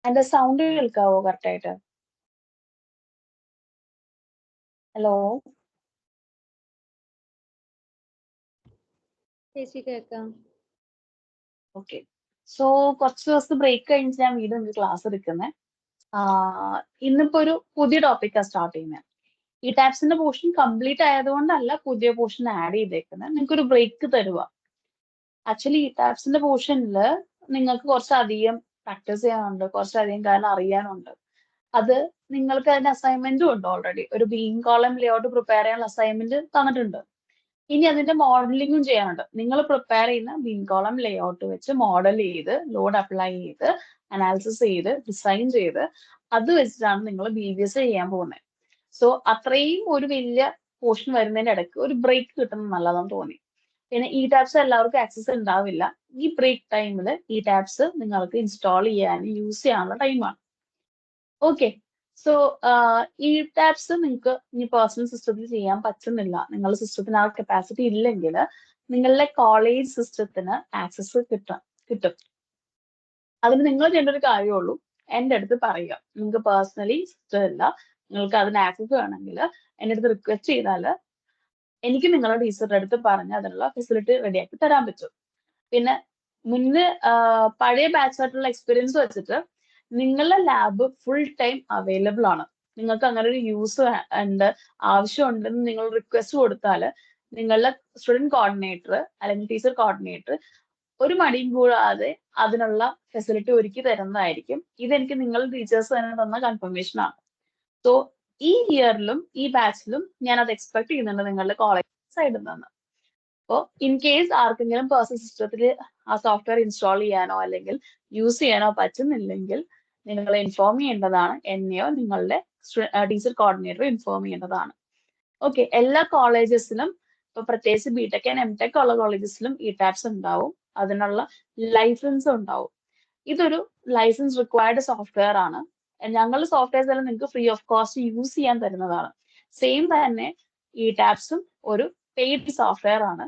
എന്റെ സൗണ്ട് കേൾക്കാവോ കറക്റ്റ് ആയിട്ട്? ഹലോ? ചേച്ചി കേൾക്കാം. ഓക്കെ. സോ കുറച്ച് ദിവസത്തെ ബ്രേക്ക് കഴിഞ്ഞ് ഞാൻ വീണ്ടും ഒരു ക്ലാസ് എടുക്കുന്നത്. ഇന്നിപ്പോ ഒരു പുതിയ ടോപ്പിക്കാണ് സ്റ്റാർട്ട് ചെയ്യുന്നത്. ഈ ടാപ്സിന്റെ പോർഷൻ കംപ്ലീറ്റ് ആയതുകൊണ്ടല്ല പുതിയ പോർഷൻ ആഡ് ചെയ്തേക്കുന്നത്. നിങ്ങൾക്ക് ഒരു ബ്രേക്ക് തരുക. ആക്ച്വലി ഈ ടാപ്സിന്റെ പോർഷനിൽ നിങ്ങൾക്ക് കുറച്ചധികം പ്രാക്ടീസ് ചെയ്യാനുണ്ട്, കുറച്ചധികം കാര്യം അറിയാനുണ്ട്. അത് നിങ്ങൾക്ക് അതിന്റെ അസൈൻമെന്റും ഉണ്ട് ഓൾറെഡി. ഒരു ബീം കോളം ലേഔട്ട് പ്രിപ്പയർ ചെയ്യാനുള്ള അസൈൻമെന്റ് തന്നിട്ടുണ്ട്. ഇനി അതിന്റെ മോഡലിംഗും ചെയ്യാനുണ്ട്. നിങ്ങൾ പ്രിപ്പയർ ചെയ്യുന്ന ബീം കോളം ലേഔട്ട് വെച്ച് മോഡൽ ചെയ്ത് ലോഡ് അപ്ലൈ ചെയ്ത് അനാലിസിസ് ചെയ്ത് ഡിസൈൻ ചെയ്ത് അത് വെച്ചിട്ടാണ് നിങ്ങൾ BBS ചെയ്യാൻ പോകുന്നത്. സോ അത്രയും ഒരു വലിയ പോർഷൻ വരുന്നതിന്റെ ഇടയ്ക്ക് ഒരു ബ്രേക്ക് കിട്ടുന്നത് നല്ലതാണെന്ന് തോന്നി. പിന്നെ ഈ ടാപ്സ് എല്ലാവർക്കും ആക്സസ് ഉണ്ടാവില്ല. ഈ ബ്രേക്ക് ടൈമിൽ ഈ ടാപ്സ് നിങ്ങൾക്ക് ഇൻസ്റ്റാൾ ചെയ്യാനും യൂസ് ചെയ്യാനുള്ള ടൈമാണ്. ഓക്കെ. സോ ഈ ടാപ്സ് നിങ്ങൾക്ക് ഇനി പേഴ്സണൽ സിസ്റ്റത്തിൽ ചെയ്യാൻ പറ്റുന്നില്ല, നിങ്ങളുടെ സിസ്റ്റത്തിന് ആ കപ്പാസിറ്റി ഇല്ലെങ്കിൽ നിങ്ങളുടെ കോളേജ് സിസ്റ്റത്തിന് ആക്സസ് കിട്ടും. അതിന് നിങ്ങൾ ചെയ്യേണ്ട ഒരു കാര്യമുള്ളൂ, എൻ്റെ അടുത്ത് പറയുക. നിങ്ങൾക്ക് പേഴ്സണലി സിസ്റ്റം ഇല്ല, നിങ്ങൾക്ക് അതിന് ആക്സസ് വേണമെങ്കിൽ എൻ്റെ അടുത്ത് റിക്വസ്റ്റ് ചെയ്താൽ എനിക്ക് നിങ്ങളുടെ ടീച്ചറുടെ അടുത്ത് പറഞ്ഞ് അതിനുള്ള ഫെസിലിറ്റി റെഡിയാക്കി തരാൻ പറ്റും. പിന്നെ മുന്നേ പഴയ ബാച്ച് ആയിട്ടുള്ള എക്സ്പീരിയൻസ് വെച്ചിട്ട് നിങ്ങളുടെ ലാബ് ഫുൾ ടൈം അവൈലബിൾ ആണ്. നിങ്ങൾക്ക് അങ്ങനെ ഒരു യൂസ് ഉണ്ട്, ആവശ്യമുണ്ടെന്ന് നിങ്ങൾ റിക്വസ്റ്റ് കൊടുത്താൽ നിങ്ങളുടെ സ്റ്റുഡന്റ് കോർഡിനേറ്റർ അല്ലെങ്കിൽ ടീച്ചർ കോർഡിനേറ്റർ ഒരു മടിയും കൂടാതെ അതിനുള്ള ഫെസിലിറ്റി ഒരുക്കി തരുന്നതായിരിക്കും. ഇതെനിക്ക് നിങ്ങൾ ടീച്ചേഴ്സ് തന്നെ തന്ന കൺഫർമേഷൻ ആണ്. സോ ഈ ഇയറിലും ഈ ബാച്ചിലും ഞാൻ അത് എക്സ്പെക്ട് ചെയ്യുന്നുണ്ട് നിങ്ങളുടെ കോളേജ് സൈഡിൽ നിന്ന്. അപ്പോൾ ഇൻ കേസ് ആർക്കെങ്കിലും പേഴ്സണൽ സിസ്റ്റത്തിൽ ആ സോഫ്റ്റ്വെയർ ഇൻസ്റ്റാൾ ചെയ്യാനോ അല്ലെങ്കിൽ യൂസ് ചെയ്യാനോ പറ്റുന്നില്ലെങ്കിൽ നിങ്ങൾ ഇൻഫോം ചെയ്യേണ്ടതാണ്. എന്നെയോ നിങ്ങളുടെ ടീച്ചർ കോർഡിനേറ്റർ ഇൻഫോം ചെയ്യേണ്ടതാണ്. ഓക്കെ. എല്ലാ കോളേജസിലും ഇപ്പൊ പ്രത്യേകിച്ച് BTech ആൻഡ് MTech ഉള്ള കോളേജസിലും ഈ ടാപ്സ് ഉണ്ടാവും, അതിനുള്ള ലൈസൻസ് ഉണ്ടാവും. ഇതൊരു ലൈസൻസ് റിക്വയർഡ് സോഫ്റ്റ്വെയർ ആണ്. ഞങ്ങളുടെ സോഫ്റ്റ്വെയർസ് എല്ലാം നിങ്ങൾക്ക് ഫ്രീ ഓഫ് കോസ്റ്റ് യൂസ് ചെയ്യാൻ തരുന്നതാണ്. സെയിം തന്നെ ഈ ടാപ്സും ഒരു പെയ്ഡ് സോഫ്റ്റ്വെയർ ആണ്.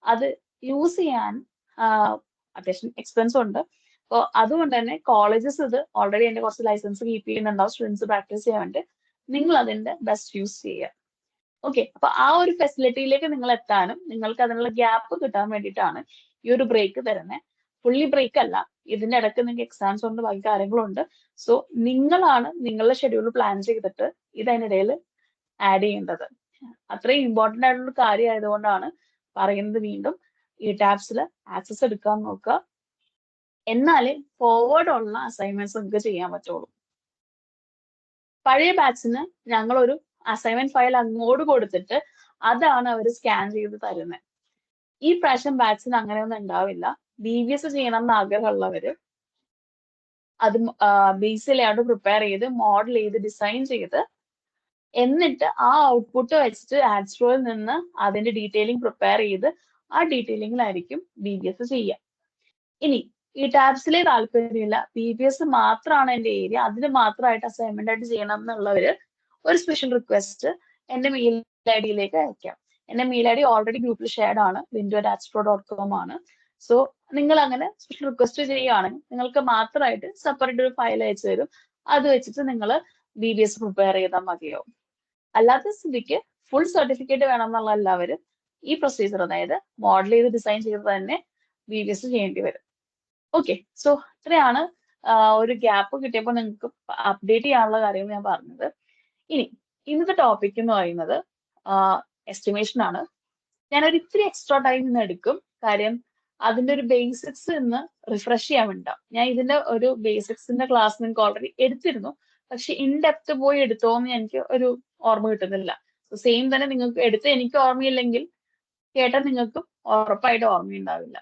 അത് യൂസ് ചെയ്യാൻ അത്യാവശ്യം എക്സ്പെൻസ് ഉണ്ട്. അപ്പോൾ അതുകൊണ്ട് തന്നെ കോളേജസ് ഇത് ഓൾറെഡി എൻ്റെ കുറച്ച് ലൈസൻസ് കീപ്പ് ചെയ്യുന്നുണ്ടാവും സ്റ്റുഡൻസ് പ്രാക്ടീസ് ചെയ്യാൻ വേണ്ടി. നിങ്ങൾ അതിന്റെ ബെസ്റ്റ് യൂസ് ചെയ്യുക. ഓക്കെ. അപ്പൊ ആ ഒരു ഫെസിലിറ്റിയിലേക്ക് നിങ്ങൾ എത്താനും നിങ്ങൾക്ക് അതിനുള്ള ഗ്യാപ്പ് കിട്ടാൻ വേണ്ടിയിട്ടാണ് ഈ ഒരു ബ്രേക്ക് തരുന്നത്. ഫുള്ളി ബ്രേക്ക് അല്ല, ഇതിന്റെ ഇടയ്ക്ക് നിങ്ങൾക്ക് എക്സാംസ് ഉണ്ട്, ബാക്കി കാര്യങ്ങളുണ്ട്. സോ നിങ്ങളാണ് നിങ്ങളുടെ ഷെഡ്യൂൾ പ്ലാൻ ചെയ്തിട്ട് ഇതിനിടയിൽ ആഡ് ചെയ്യേണ്ടത്. അത്രയും ഇമ്പോർട്ടന്റ് ആയിട്ടുള്ള കാര്യം ആയതുകൊണ്ടാണ് പറയുന്നത്. വീണ്ടും ഈ ടാപ്സിൽ ആക്സസ് എടുക്കാൻ നോക്കുക, എന്നാലേ ഫോർവേഡ് ഉള്ള അസൈൻമെന്റ്സ് നിങ്ങൾക്ക് ചെയ്യാൻ പറ്റുള്ളൂ. പഴയ ബാച്ചിന് ഞങ്ങളൊരു അസൈൻമെന്റ് ഫയൽ അങ്ങോട്ട് കൊടുത്തിട്ട് അതാണ് അവർ സ്കാൻ ചെയ്ത് തരുന്നത്. ഈ പ്രാവശ്യം ബാച്ചിന് അങ്ങനെയൊന്നും ഉണ്ടാവില്ല. BBS ചെയ്യണം എന്ന് ആഗ്രഹമുള്ളവര് അത് ബേസ് ലേഔട്ട് പ്രിപ്പയർ ചെയ്ത് മോഡൽ ചെയ്ത് ഡിസൈൻ ചെയ്ത് എന്നിട്ട് ആ ഔട്ട്പുട്ട് വെച്ചിട്ട് ആഡ്സ്ട്രോയിൽ നിന്ന് അതിന്റെ ഡീറ്റെയിലിംഗ് പ്രിപ്പയർ ചെയ്ത് ആ ഡീറ്റെയിലിംഗിലായിരിക്കും BBS ചെയ്യുക. ഇനി ഈ ടാബ്സിലെ താല്പര്യമില്ല, BBS മാത്രമാണ് എൻ്റെ ഏരിയ, അതിന് മാത്രമായിട്ട് അസൈൻമെന്റ് ആയിട്ട് ചെയ്യണം എന്നുള്ളവര് ഒരു സ്പെഷ്യൽ റിക്വസ്റ്റ് എൻ്റെ മെയിൽ ID അയക്കാം. എൻ്റെ മെയിൽ ID ഓൾറെഡി ഗ്രൂപ്പിൽ ഷെയർഡ് ആണ്, bindu@astro.com ആണ്. സോ നിങ്ങൾ അങ്ങനെ സ്പെഷ്യൽ റിക്വസ്റ്റ് ചെയ്യുകയാണെങ്കിൽ നിങ്ങൾക്ക് മാത്രമായിട്ട് സെപ്പറേറ്റ് ഒരു ഫയൽ അയച്ചു തരും. അത് വെച്ചിട്ട് നിങ്ങൾ BBS പ്രിപ്പയർ ചെയ്താൽ മതിയാവും. അല്ലാത്ത സ്ഥിതിക്ക് ഫുൾ സർട്ടിഫിക്കറ്റ് വേണം എന്നുള്ള എല്ലാവരും ഈ പ്രൊസീജിയർ, അതായത് മോഡൽ ചെയ്ത് ഡിസൈൻ ചെയ്ത് തന്നെ BBS ചെയ്യേണ്ടി വരും. ഓക്കെ. സോ ഇത്രയാണ് ഒരു ഗ്യാപ്പ് കിട്ടിയപ്പോൾ നിങ്ങൾക്ക് അപ്ഡേറ്റ് ചെയ്യാനുള്ള കാര്യങ്ങൾ ഞാൻ പറഞ്ഞത്. ഇനി ഇന്നത്തെ ടോപ്പിക് എന്ന് പറയുന്നത് എസ്റ്റിമേഷൻ ആണ്. ഞാനൊരു ഇത്തിരി എക്സ്ട്രാ ടൈം ഇന്ന് എടുക്കും, കാര്യം അതിന്റെ ഒരു ബേസിക്സ് ഇന്ന് റിഫ്രഷ് ചെയ്യാൻ വേണ്ടിയിട്ടാണ്. ഞാൻ ഇതിന്റെ ഒരു ബേസിക്സിന്റെ ക്ലാസ് നിങ്ങൾക്ക് ഓൾറെഡി എടുത്തിരുന്നു, പക്ഷെ ഇൻ ഡെപ്ത് പോയി എടുത്തോന്ന് എനിക്ക് ഒരു ഓർമ്മ കിട്ടുന്നില്ല. സെയിം തന്നെ നിങ്ങൾക്ക് എടുത്ത് എനിക്ക് ഓർമ്മയില്ലെങ്കിൽ കേട്ടാൽ നിങ്ങൾക്കും ഉറപ്പായിട്ട് ഓർമ്മയുണ്ടാവില്ല.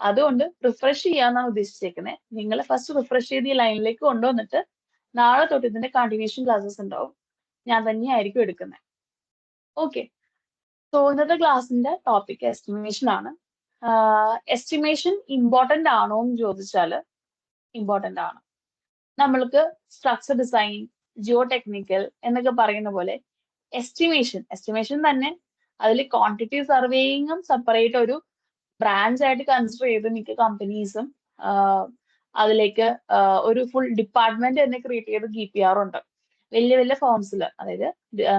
അതുകൊണ്ട് റിഫ്രഷ് ചെയ്യാന്നാണ് ഉദ്ദേശിച്ചേക്കുന്നത്. നിങ്ങൾ ഫസ്റ്റ് റിഫ്രഷ് ചെയ്ത് ഈ ലൈനിലേക്ക് കൊണ്ടുവന്നിട്ട് നാളെ തൊട്ട് ഇതിന്റെ കണ്ടിന്യൂഷൻ ക്ലാസ്സസ് ഉണ്ടാവും, ഞാൻ തന്നെയായിരിക്കും എടുക്കുന്നത്. ഓക്കെ. സോ ഇന്നത്തെ ക്ലാസ്സിന്റെ ടോപ്പിക് എസ്റ്റിമേഷൻ ആണ്. എസ്റ്റിമേഷൻ ഇമ്പോർട്ടന്റ് ആണോ എന്ന് ചോദിച്ചാൽ ഇമ്പോർട്ടന്റ് ആണ്. നമ്മൾക്ക് സ്ട്രക്ചർ ഡിസൈൻ, ജിയോ ടെക്നിക്കൽ എന്നൊക്കെ പറയുന്ന പോലെ എസ്റ്റിമേഷൻ തന്നെ അതിൽ ക്വാണ്ടിറ്റി സർവേയിങ്ങും സെപ്പറേറ്റ് ഒരു ബ്രാഞ്ച് ആയിട്ട് കൺസിഡർ ചെയ്ത് മിക്ക കമ്പനീസും അതിലേക്ക് ഒരു ഫുൾ ഡിപ്പാർട്ട്മെന്റ് തന്നെ ക്രിയേറ്റ് ചെയ്ത് കീപ്പ് ചെയ്യാറുണ്ട്. വലിയ വലിയ ഫേംസിൽ, അതായത്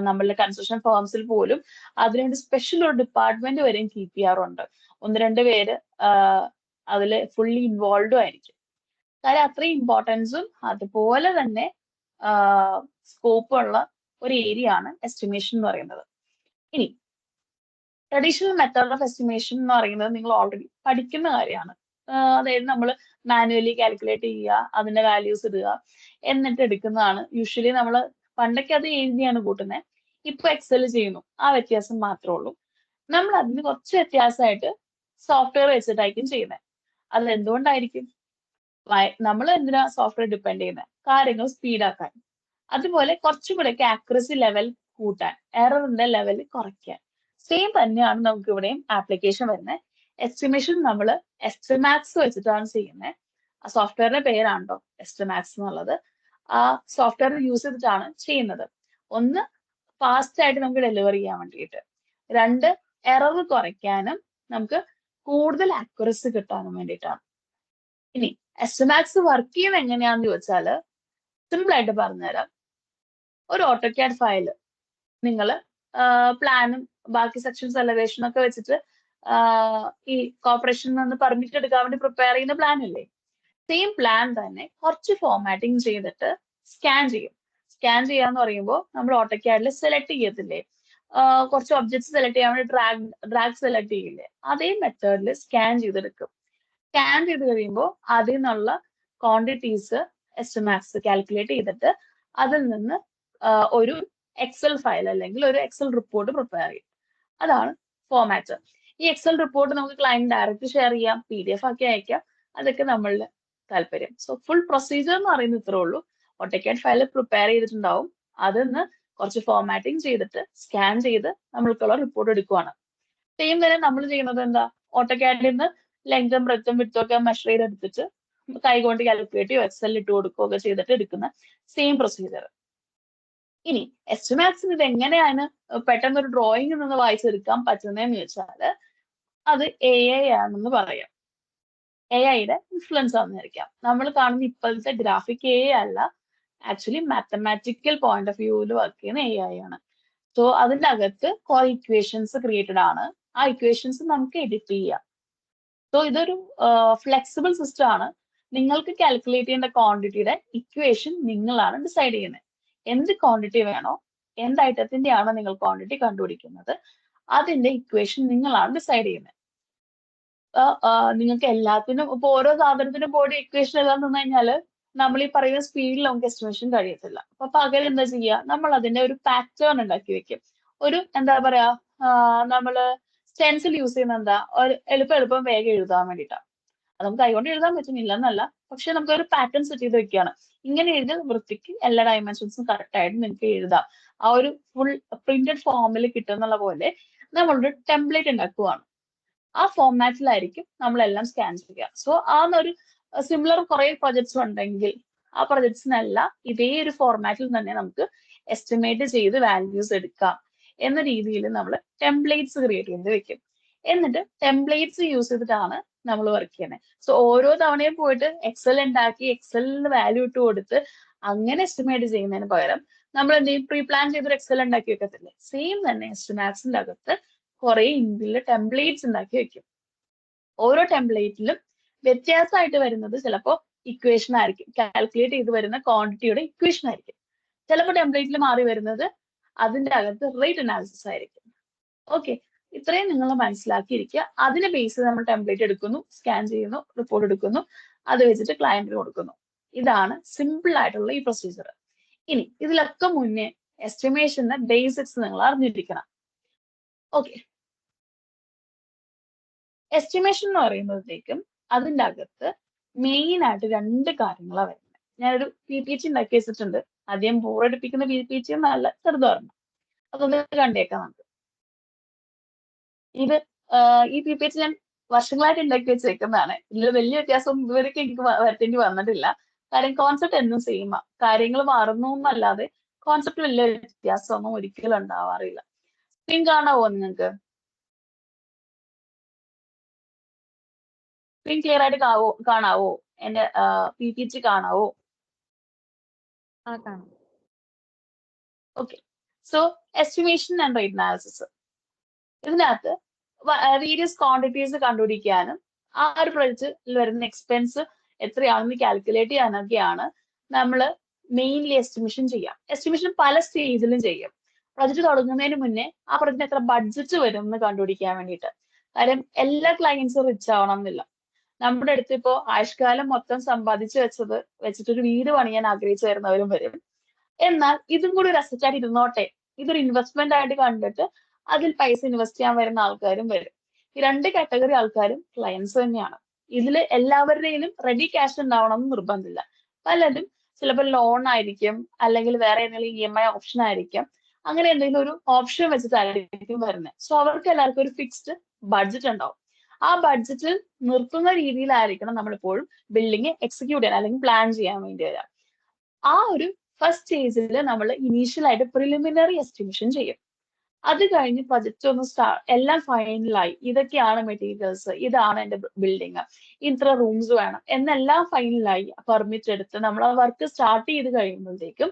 നമ്മളുടെ കൺസ്ട്രക്ഷൻ ഫേംസിൽ പോലും അതിനുവേണ്ടി സ്പെഷ്യൽ ഒരു ഡിപ്പാർട്ട്മെന്റ് വരെയും കീപ്പ് ചെയ്യാറുണ്ട്. 1-2 പേര് അതിൽ ഫുള്ളി ഇൻവോൾവും ആയിരിക്കും. കാര്യം അത്രയും ഇമ്പോർട്ടൻസും അതുപോലെ തന്നെ സ്കോപ്പ് ഉള്ള ഒരു ഏരിയ ആണ് എസ്റ്റിമേഷൻ എന്ന് പറയുന്നത്. ഇനി ട്രഡീഷണൽ മെത്തേഡ് ഓഫ് എസ്റ്റിമേഷൻ എന്ന് പറയുന്നത് നിങ്ങൾ ഓൾറെഡി പഠിക്കുന്ന കാര്യമാണ്. അതായത് നമ്മൾ മാനുവലി കാൽക്കുലേറ്റ് ചെയ്യുക, അതിന്റെ വാല്യൂസ് ഇടുക, എന്നിട്ട് എടുക്കുന്നതാണ്. യൂഷ്വലി നമ്മൾ പണ്ടൊക്കെ അത് എഴുതിയാണ് കൂട്ടുന്നത്, ഇപ്പൊ എക്സൽ ചെയ്യുന്നു. ആ വ്യത്യാസം മാത്രമേ ഉള്ളൂ. നമ്മൾ അതിന് കുറച്ച് വ്യത്യാസമായിട്ട് സോഫ്റ്റ്വെയർ വെച്ചിട്ടായിരിക്കും ചെയ്യുന്നത്. അത് എന്തുകൊണ്ടായിരിക്കും? നമ്മൾ എന്തിനാ സോഫ്റ്റ്വെയർ ഡിപ്പെൻഡ് ചെയ്യുന്നത്? കാര്യങ്ങൾ സ്പീഡാക്കാൻ, അതുപോലെ കുറച്ചും കൂടെയൊക്കെ ആക്യുറസി ലെവൽ കൂട്ടാൻ, എററിന്റെ ലെവൽ കുറയ്ക്കാൻ. സെയിം തന്നെയാണ് നമുക്ക് ഇവിടെയും ആപ്ലിക്കേഷൻ വരുന്നത്. എസ്റ്റിമേഷൻ നമ്മൾ എസ്റ്റിമാക്സ് വെച്ചിട്ടാണ് ചെയ്യുന്നത്. ആ സോഫ്റ്റ്വെയറിന്റെ പേരാണല്ലോ എസ്റ്റിമാക്സ് എന്നുള്ളത്. ആ സോഫ്റ്റ്വെയർ യൂസ് ചെയ്തിട്ടാണ് ചെയ്യുന്നത്. ഒന്ന്, ഫാസ്റ്റ് ആയിട്ട് നമുക്ക് ഡെലിവർ ചെയ്യാൻ വേണ്ടിയിട്ട്. 2, എറർ കുറയ്ക്കാനും നമുക്ക് കൂടുതൽ ആക്യുറസി കിട്ടാനും വേണ്ടിയിട്ടാണ്. ഇനി എസ്റ്റിമാക്സ് വർക്ക് ചെയ്യുന്നത് എങ്ങനെയാന്ന് ചോദിച്ചാല് സിമ്പിൾ ആയിട്ട് പറഞ്ഞുതരാം. ഒരു ഓട്ടോക്യാഡ് ഫയല് നിങ്ങൾ പ്ലാനും ബാക്കി സെക്ഷൻസ് എലവേഷനും ഒക്കെ വെച്ചിട്ട് ഈ കോർപ്പറേഷനിൽ നിന്ന് പെർമിറ്റ് എടുക്കാൻ വേണ്ടി പ്രിപ്പയർ ചെയ്യുന്ന പ്ലാൻ ഇല്ലേ, സെയിം പ്ലാൻ തന്നെ കുറച്ച് ഫോർമാറ്റിംഗ് ചെയ്തിട്ട് സ്കാൻ ചെയ്യും. സ്കാൻ ചെയ്യാന്ന് പറയുമ്പോൾ നമ്മൾ ഓട്ടോക്യാഡിൽ സെലക്ട് ചെയ്യത്തില്ലേ, കുറച്ച് ഒബ്ജക്ട്സ് സെലക്ട് ചെയ്യാൻ വേണ്ടി ഡ്രാഗ് സെലക്ട് ചെയ്യില്ലേ, അതേ മെത്തേഡിൽ സ്കാൻ ചെയ്തെടുക്കും. സ്കാൻ ചെയ്ത് കഴിയുമ്പോൾ അതിൽ നിന്നുള്ള ക്വാണ്ടിറ്റീസ് എസ്റ്റിമാക്സ് കാൽക്കുലേറ്റ് ചെയ്തിട്ട് അതിൽ നിന്ന് ഒരു എക്സൽ ഫയൽ അല്ലെങ്കിൽ ഒരു എക്സൽ റിപ്പോർട്ട് പ്രിപ്പയർ ചെയ്യും. അതാണ് ഫോർമാറ്റ്. ഈ എക്സൽ റിപ്പോർട്ട് നമുക്ക് ക്ലയന്റ് ഡയറക്റ്റ് ഷെയർ ചെയ്യാം, PDF ആക്കി അയക്കാം, അതൊക്കെ നമ്മളുടെ താല്പര്യം. സോ ഫുൾ പ്രൊസീജിയർ എന്ന് പറയുന്നത് ഇത്രേ ഉള്ളൂ. ഓട്ടോക്യാഡ് ഫയൽ പ്രിപ്പയർ ചെയ്തിട്ടുണ്ടാവും, അതിന്ന് കുറച്ച് ഫോർമാറ്റിംഗ് ചെയ്തിട്ട് സ്കാൻ ചെയ്ത് നമ്മൾക്കുള്ള റിപ്പോർട്ട് എടുക്കുവാണ്. സെയിം തന്നെ നമ്മൾ ചെയ്യുന്നത് എന്താ, ഓട്ടോക്യാഡിൽ നിന്ന് ലെങ്തും ബ്രെത്തും വിഡ്ത്തും ഒക്കെ മെഷർ ചെയ്തെടുത്തിട്ട് കൈകൊണ്ട് കാൽക്കുലേറ്റ് ചെയ്യോ എക്സലിൽ ഇട്ട് കൊടുക്കുകയൊക്കെ ചെയ്തിട്ട് എടുക്കുന്ന സെയിം പ്രൊസീജിയർ. ഇനി എസ്റ്റിമാക്സിന് ഇത് എങ്ങനെയാണ് പെട്ടെന്ന് ഒരു ഡ്രോയിങ് നിന്ന് വായിച്ചെടുക്കാൻ പറ്റുന്നതെന്ന് ചോദിച്ചാൽ അത് AI ആണെന്ന് പറയാം. AI-യുടെ ഇൻഫ്ലുവൻസ് ആണെന്നിരിക്കാം. നമ്മൾ കാണുന്ന ഇപ്പോഴത്തെ ഗ്രാഫിക് AI അല്ല, ആക്ച്വലി മാത്തമാറ്റിക്കൽ പോയിന്റ് ഓഫ് വ്യൂവിൽ വർക്ക് ചെയ്യുന്ന AI ആണ്. സോ അതിൻ്റെ അകത്ത് കുറെ ഇക്വേഷൻസ് ക്രിയേറ്റഡ് ആണ്. ആ ഇക്വേഷൻസ് നമുക്ക് എഡിറ്റ് ചെയ്യാം. സോ ഇതൊരു ഫ്ലെക്സിബിൾ സിസ്റ്റം ആണ്. നിങ്ങൾക്ക് കാൽക്കുലേറ്റ് ചെയ്യേണ്ട ക്വാണ്ടിറ്റിയുടെ ഇക്വേഷൻ നിങ്ങളാണ് ഡിസൈഡ് ചെയ്യുന്നത്. എന്ത് ക്വാണ്ടിറ്റി വേണോ, എന്ത് ഐറ്റത്തിന്റെ ആണോ നിങ്ങൾ ക്വാണ്ടിറ്റി കണ്ടുപിടിക്കുന്നത്, അതിന്റെ ഇക്വേഷൻ നിങ്ങളാണ് ഡിസൈഡ് ചെയ്യുന്നത്. നിങ്ങൾക്ക് എല്ലാത്തിനും ഇപ്പൊ ഓരോ സാധനത്തിനും പോയി ഇക്വേഷൻ എഴുതാൻ നിന്ന് കഴിഞ്ഞാൽ നമ്മൾ ഈ പറയുന്ന സ്പീഡിൽ നമുക്ക് എസ്റ്റിമേഷൻ കഴിയത്തില്ല. അപ്പൊ പകരം എന്താ ചെയ്യുക, നമ്മൾ അതിന്റെ ഒരു പാറ്റേൺ ഉണ്ടാക്കി വെക്കും. ഒരു എന്താ പറയാ, നമ്മള് സ്റ്റെൻസിൽ യൂസ് ചെയ്യുന്ന എന്താ, ഒരു എളുപ്പം വേഗം എഴുതാൻ വേണ്ടിയിട്ടാണ്. അത് നമുക്ക് കൈകൊണ്ട് എഴുതാൻ പറ്റുന്നില്ല എന്നല്ല, പക്ഷെ നമുക്ക് ഒരു പാറ്റേൺ സെറ്റ് ചെയ്ത് വെക്കുകയാണ്. ഇങ്ങനെ എഴുതി വൃത്തിക്ക് എല്ലാ ഡയമെൻഷൻസും കറക്റ്റ് ആയിട്ട് നിങ്ങൾക്ക് എഴുതാം. ആ ഒരു ഫുൾ പ്രിന്റഡ് ഫോമിൽ കിട്ടുന്നുള്ള പോലെ നമ്മളൊരു ടെംപ്ലേറ്റ് ഉണ്ടാക്കുവാണ്. ആ ഫോർമാറ്റിലായിരിക്കും നമ്മളെല്ലാം സ്കാൻ ചെയ്യുക. സോ ആ ഒരു സിമിലർ കുറെ പ്രൊജക്ട്സ് ഉണ്ടെങ്കിൽ ആ പ്രൊജക്ട്സിനെല്ലാം ഇതേ ഒരു ഫോർമാറ്റിൽ തന്നെ നമുക്ക് എസ്റ്റിമേറ്റ് ചെയ്ത് വാല്യൂസ് എടുക്കാം എന്ന രീതിയിൽ നമ്മൾ ടെംപ്ലേറ്റ്സ് ക്രിയേറ്റ് ചെയ്ത് വെക്കും. എന്നിട്ട് ടെംപ്ലേറ്റ്സ് യൂസ് ചെയ്തിട്ടാണ് നമ്മൾ വർക്ക് ചെയ്യുന്നത്. സോ ഓരോ തവണയും പോയിട്ട് എക്സൽ ഉണ്ടാക്കി എക്സലിന് വാല്യൂ ഇട്ട് കൊടുത്ത് അങ്ങനെ എസ്റ്റിമേറ്റ് ചെയ്യുന്നതിന് പകരം നമ്മൾ എന്തെങ്കിലും പ്രീ പ്ലാൻ ചെയ്തൊരു എക്സൽ ഉണ്ടാക്കി വെക്കത്തില്ലേ, സെയിം തന്നെ എസ്റ്റിമാക്സിന്റെ അകത്ത് കുറെ ഇൻബിൽഡ് ടെംപ്ലേറ്റ്സ് ഉണ്ടാക്കി വെക്കും. ഓരോ ടെംപ്ലേറ്റിലും വ്യത്യാസമായിട്ട് വരുന്നത് ചിലപ്പോൾ ഇക്വേഷൻ ആയിരിക്കും, കാൽക്കുലേറ്റ് ചെയ്ത് വരുന്ന ക്വാണ്ടിറ്റിയുടെ ഇക്വേഷൻ ആയിരിക്കും. ചിലപ്പോൾ ടെംപ്ലേറ്റിൽ മാറി വരുന്നത് അതിന്റെ അകത്ത് റേറ്റ് അനാലിസിസ് ആയിരിക്കും. ഓക്കെ, ഇത്രയും നിങ്ങൾ മനസ്സിലാക്കിയിരിക്കുക. അതിന് ബേസ് നമ്മൾ ടെംപ്ലേറ്റ് എടുക്കുന്നു, സ്കാൻ ചെയ്യുന്നു, റിപ്പോർട്ട് എടുക്കുന്നു, അത് വെച്ചിട്ട് ക്ലയന്റിന് കൊടുക്കുന്നു. ഇതാണ് സിമ്പിൾ ആയിട്ടുള്ള ഈ പ്രൊസീജിയർ. ഇനി ഇതിലൊക്കെ മുന്നേ എസ്റ്റിമേഷന്റെ ബേസിക്സ് നിങ്ങൾ അറിഞ്ഞിരിക്കണം. ഓക്കെ, എസ്റ്റിമേഷൻ എന്ന് പറയുമ്പോഴത്തേക്കും അതിൻ്റെ അകത്ത് മെയിൻ ആയിട്ട് 2 കാര്യങ്ങളാണ് വരുന്നത്. ഞാനൊരു PPT ഉണ്ടാക്കി വെച്ചിട്ടുണ്ട്. ആദ്യം ബോറടിപ്പിക്കുന്ന PPT നല്ല ചെറുതായിരുന്നു, അതൊന്ന് കണ്ടേക്കാം നമുക്ക്. ഇത് ഈ PPT ഞാൻ വർഷങ്ങളായിട്ട് ഉണ്ടാക്കി വെച്ചേക്കുന്നതാണ്. ഇതിൽ വലിയ വ്യത്യാസം ഇതുവരെയൊക്കെ എനിക്ക് വരുത്തേണ്ടി വന്നിട്ടില്ല. കാര്യം കോൺസെപ്റ്റ് എന്നും സെയിം ആ, കാര്യങ്ങൾ മാറുന്നു എന്നല്ലാതെ കോൺസെപ്റ്റ് വലിയ വ്യത്യാസമൊന്നും ഒരിക്കലും ഉണ്ടാവാറില്ല. സ്ക്രീൻ കാണാവോ നിങ്ങൾക്ക്? സ്ക്രീൻ ക്ലിയർ ആയിട്ട് കാണാവോ? എന്റെ PPT കാണാവോ? Okay. So estimation and rate analysis. ഇതിനകത്ത് വേരിയസ് ക്വാണ്ടിറ്റീസ് കണ്ടുപിടിക്കാനും ആ ഒരു പ്രൊജക്റ്റിൽ വരുന്ന എക്സ്പെൻസ് എത്രയാണെന്ന് കാൽക്കുലേറ്റ് ചെയ്യാനൊക്കെയാണ് നമ്മൾ മെയിൻലി എസ്റ്റിമേഷൻ ചെയ്യാം. എസ്റ്റിമേഷൻ പല സ്റ്റേജിലും ചെയ്യും. പ്രൊജക്ട് തുടങ്ങുന്നതിന് മുന്നേ ആ പ്രൊജക്റ്റിന് എത്ര ബഡ്ജറ്റ് വരും എന്ന് കണ്ടുപിടിക്കാൻ വേണ്ടിയിട്ട്. കാര്യം എല്ലാ ക്ലയൻസും റിച്ച് ആവണം എന്നില്ല. നമ്മുടെ അടുത്ത് ഇപ്പോൾ ആയുഷ്കാലം മൊത്തം സമ്പാദിച്ചു വെച്ചിട്ട് ഒരു വീട് പണിയാൻ ആഗ്രഹിച്ചു വരുന്നവരും വരും. എന്നാൽ ഇതും കൂടി ഒരു അസറ്റായിട്ട് ഇരുന്നോട്ടെ, ഇതൊരു ഇൻവെസ്റ്റ്മെന്റ് ആയിട്ട് കണ്ടിട്ട് അതിൽ പൈസ ഇൻവെസ്റ്റ് ചെയ്യാൻ വരുന്ന ആൾക്കാരും വരും. ഈ രണ്ട് കാറ്റഗറി ആൾക്കാരും ക്ലയൻസ് തന്നെയാണ്. ഇതിൽ എല്ലാവരുടെയും റെഡി ക്യാഷ് ഉണ്ടാവണം എന്ന് നിർബന്ധമില്ല. പലരും ചിലപ്പോൾ ലോൺ ആയിരിക്കും, അല്ലെങ്കിൽ വേറെ എന്തെങ്കിലും EMI ഓപ്ഷൻ ആയിരിക്കും. അങ്ങനെ എന്തെങ്കിലും ഒരു ഓപ്ഷൻ വെച്ചിട്ടായിരിക്കും വരുന്നത്. സോ അവർക്ക് എല്ലാവർക്കും ഒരു ഫിക്സ്ഡ് ബഡ്ജറ്റ് ഉണ്ടാവും. ആ ബഡ്ജറ്റിൽ നിർത്തുന്ന രീതിയിലായിരിക്കണം നമ്മളിപ്പോഴും ബിൽഡിംഗ് എക്സിക്യൂട്ട് ചെയ്യാൻ അല്ലെങ്കിൽ പ്ലാൻ ചെയ്യാൻ വേണ്ടി വരാം. ആ ഒരു ഫസ്റ്റ് സ്റ്റേജിൽ നമ്മൾ ഇനീഷ്യൽ ആയിട്ട് പ്രിലിമിനറി എസ്റ്റിമേഷൻ ചെയ്യും. അത് കഴിഞ്ഞ് പ്രൊജക്റ്റ് ഒന്ന് എല്ലാം ഫൈനലായി, ഇതൊക്കെയാണ് മെറ്റീരിയൽസ്, ഇതാണ് എന്റെ ബിൽഡിങ്, ഇത്ര റൂംസ് വേണം എന്നെല്ലാം ഫൈനലായി പെർമിറ്റ് എടുത്ത് നമ്മൾ ആ വർക്ക് സ്റ്റാർട്ട് ചെയ്ത് കഴിയുമ്പോഴത്തേക്കും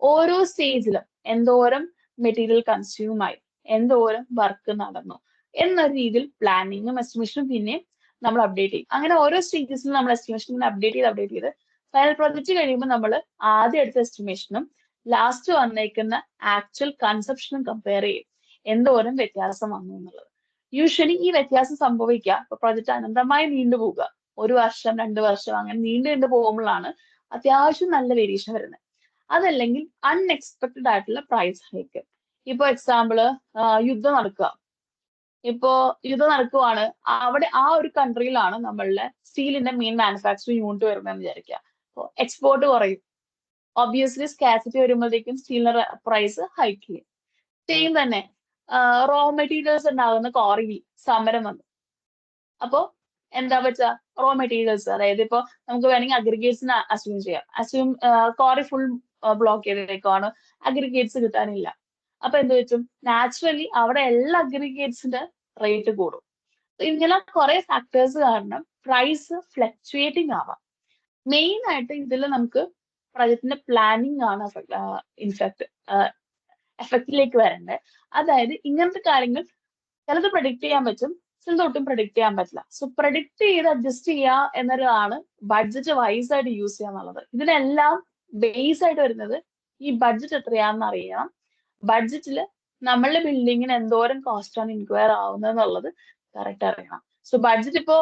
ഓരോ സ്റ്റേജിലും എന്തോരം മെറ്റീരിയൽ കൺസ്യൂം ആയി, എന്തോരം വർക്ക് നടന്നു എന്നൊരു രീതിയിൽ പ്ലാനിങ്ങും എസ്റ്റിമേഷനും പിന്നെ നമ്മൾ അപ്ഡേറ്റ് ചെയ്യും. അങ്ങനെ ഓരോ സ്റ്റേജസിലും നമ്മൾ എസ്റ്റിമേഷൻ അപ്ഡേറ്റ് ചെയ്ത് ഫൈനൽ പ്രൊജക്റ്റ് കഴിയുമ്പോൾ നമ്മൾ ആദ്യം എടുത്ത എസ്റ്റിമേഷനും ലാസ്റ്റ് വന്നേക്കുന്ന ആക്ച്വൽ കൺസെപ്ഷനും കമ്പയർ ചെയ്യും, എന്തോരം വ്യത്യാസം വന്നു എന്നുള്ളത്. യൂഷ്വലി ഈ വ്യത്യാസം സംഭവിക്കുക ഇപ്പൊ പ്രൊജക്റ്റ് അനന്തമായി നീണ്ടുപോവുക, 1 വർഷം 2 വർഷം അങ്ങനെ നീണ്ടു പോകുമ്പോഴാണ് അത്യാവശ്യം നല്ല വേരിയേഷൻ വരുന്നത്. അതല്ലെങ്കിൽ അൺഎക്സ്പെക്ടഡ് ആയിട്ടുള്ള പ്രൈസ് ഹൈക്ക്. ഇപ്പൊ എക്സാമ്പിള് യുദ്ധം നടക്കുക. യുദ്ധം നടക്കുവാണ്, അവിടെ ആ ഒരു കൺട്രിയിലാണ് നമ്മളുടെ സ്റ്റീലിന്റെ മെയിൻ മാനുഫാക്ചറിങ് യൂണിറ്റ് വരുന്നതെന്ന് വിചാരിക്കുക. എക്സ്പോർട്ട് കുറയും, ഒബ്വിയസ്ലി സ്കാസിറ്റി വരുമ്പോഴത്തേക്കും സ്റ്റീലിന്റെ പ്രൈസ് ഹൈക്ക് ചെയ്യും. സെയിം തന്നെ റോ മെറ്റീരിയൽസ് ഉണ്ടാകുന്ന ക്വാറിയിൽ സമരം വന്നു. അപ്പോ എന്താ വെച്ചാ റോ മെറ്റീരിയൽസ്, അതായത് ഇപ്പൊ നമുക്ക് വേണമെങ്കിൽ അഗ്രിഗേറ്റ്സിന് അസ്യൂം ചെയ്യാം. ക്വാറി ഫുൾ ബ്ലോക്ക് ചെയ്തേക്കുവാണ്, അഗ്രിഗേറ്റ്സ് കിട്ടാനില്ല. അപ്പൊ എന്ത് വെച്ചും നാച്ചുറലി അവിടെ എല്ലാ അഗ്രിഗേറ്റ്സിന്റെ റേറ്റ് കൂടും. ഇങ്ങനെ കുറെ ഫാക്ടേഴ്സ് കാരണം പ്രൈസ് ഫ്ലക്ച്വേറ്റിംഗ് ആവാം. മെയിൻ ആയിട്ട് ഇതിൽ നമുക്ക് പ്രൊജക്ടിന്റെ പ്ലാനിങ് ആണ് ഇൻഫാക്ട് എഫക്റ്റിലേക്ക് വരേണ്ടത്. അതായത് ഇങ്ങനത്തെ കാര്യങ്ങൾ ചിലത് പ്രഡിക്ട് ചെയ്യാൻ പറ്റും, ചിലത് ഒട്ടും പ്രഡിക്ട് ചെയ്യാൻ പറ്റില്ല. സോ പ്രഡിക്ട് ചെയ്ത് അഡ്ജസ്റ്റ് ചെയ്യുക എന്നതാണ് ബഡ്ജറ്റ് വൈസ് ആയിട്ട് യൂസ് ചെയ്യുക എന്നുള്ളത്. ഇതിനെല്ലാം ബേസ് ആയിട്ട് വരുന്നത് ഈ ബഡ്ജറ്റ് എത്രയാണെന്ന് അറിയണം. ബഡ്ജറ്റിൽ നമ്മളുടെ ബിൽഡിങ്ങിന് എന്തോരം കോസ്റ്റ് ആണ് ഇൻക്വയർ ആവുന്നത് എന്നുള്ളത് കറക്റ്റ് അറിയണം. സോ ബഡ്ജറ്റ് ഇപ്പോ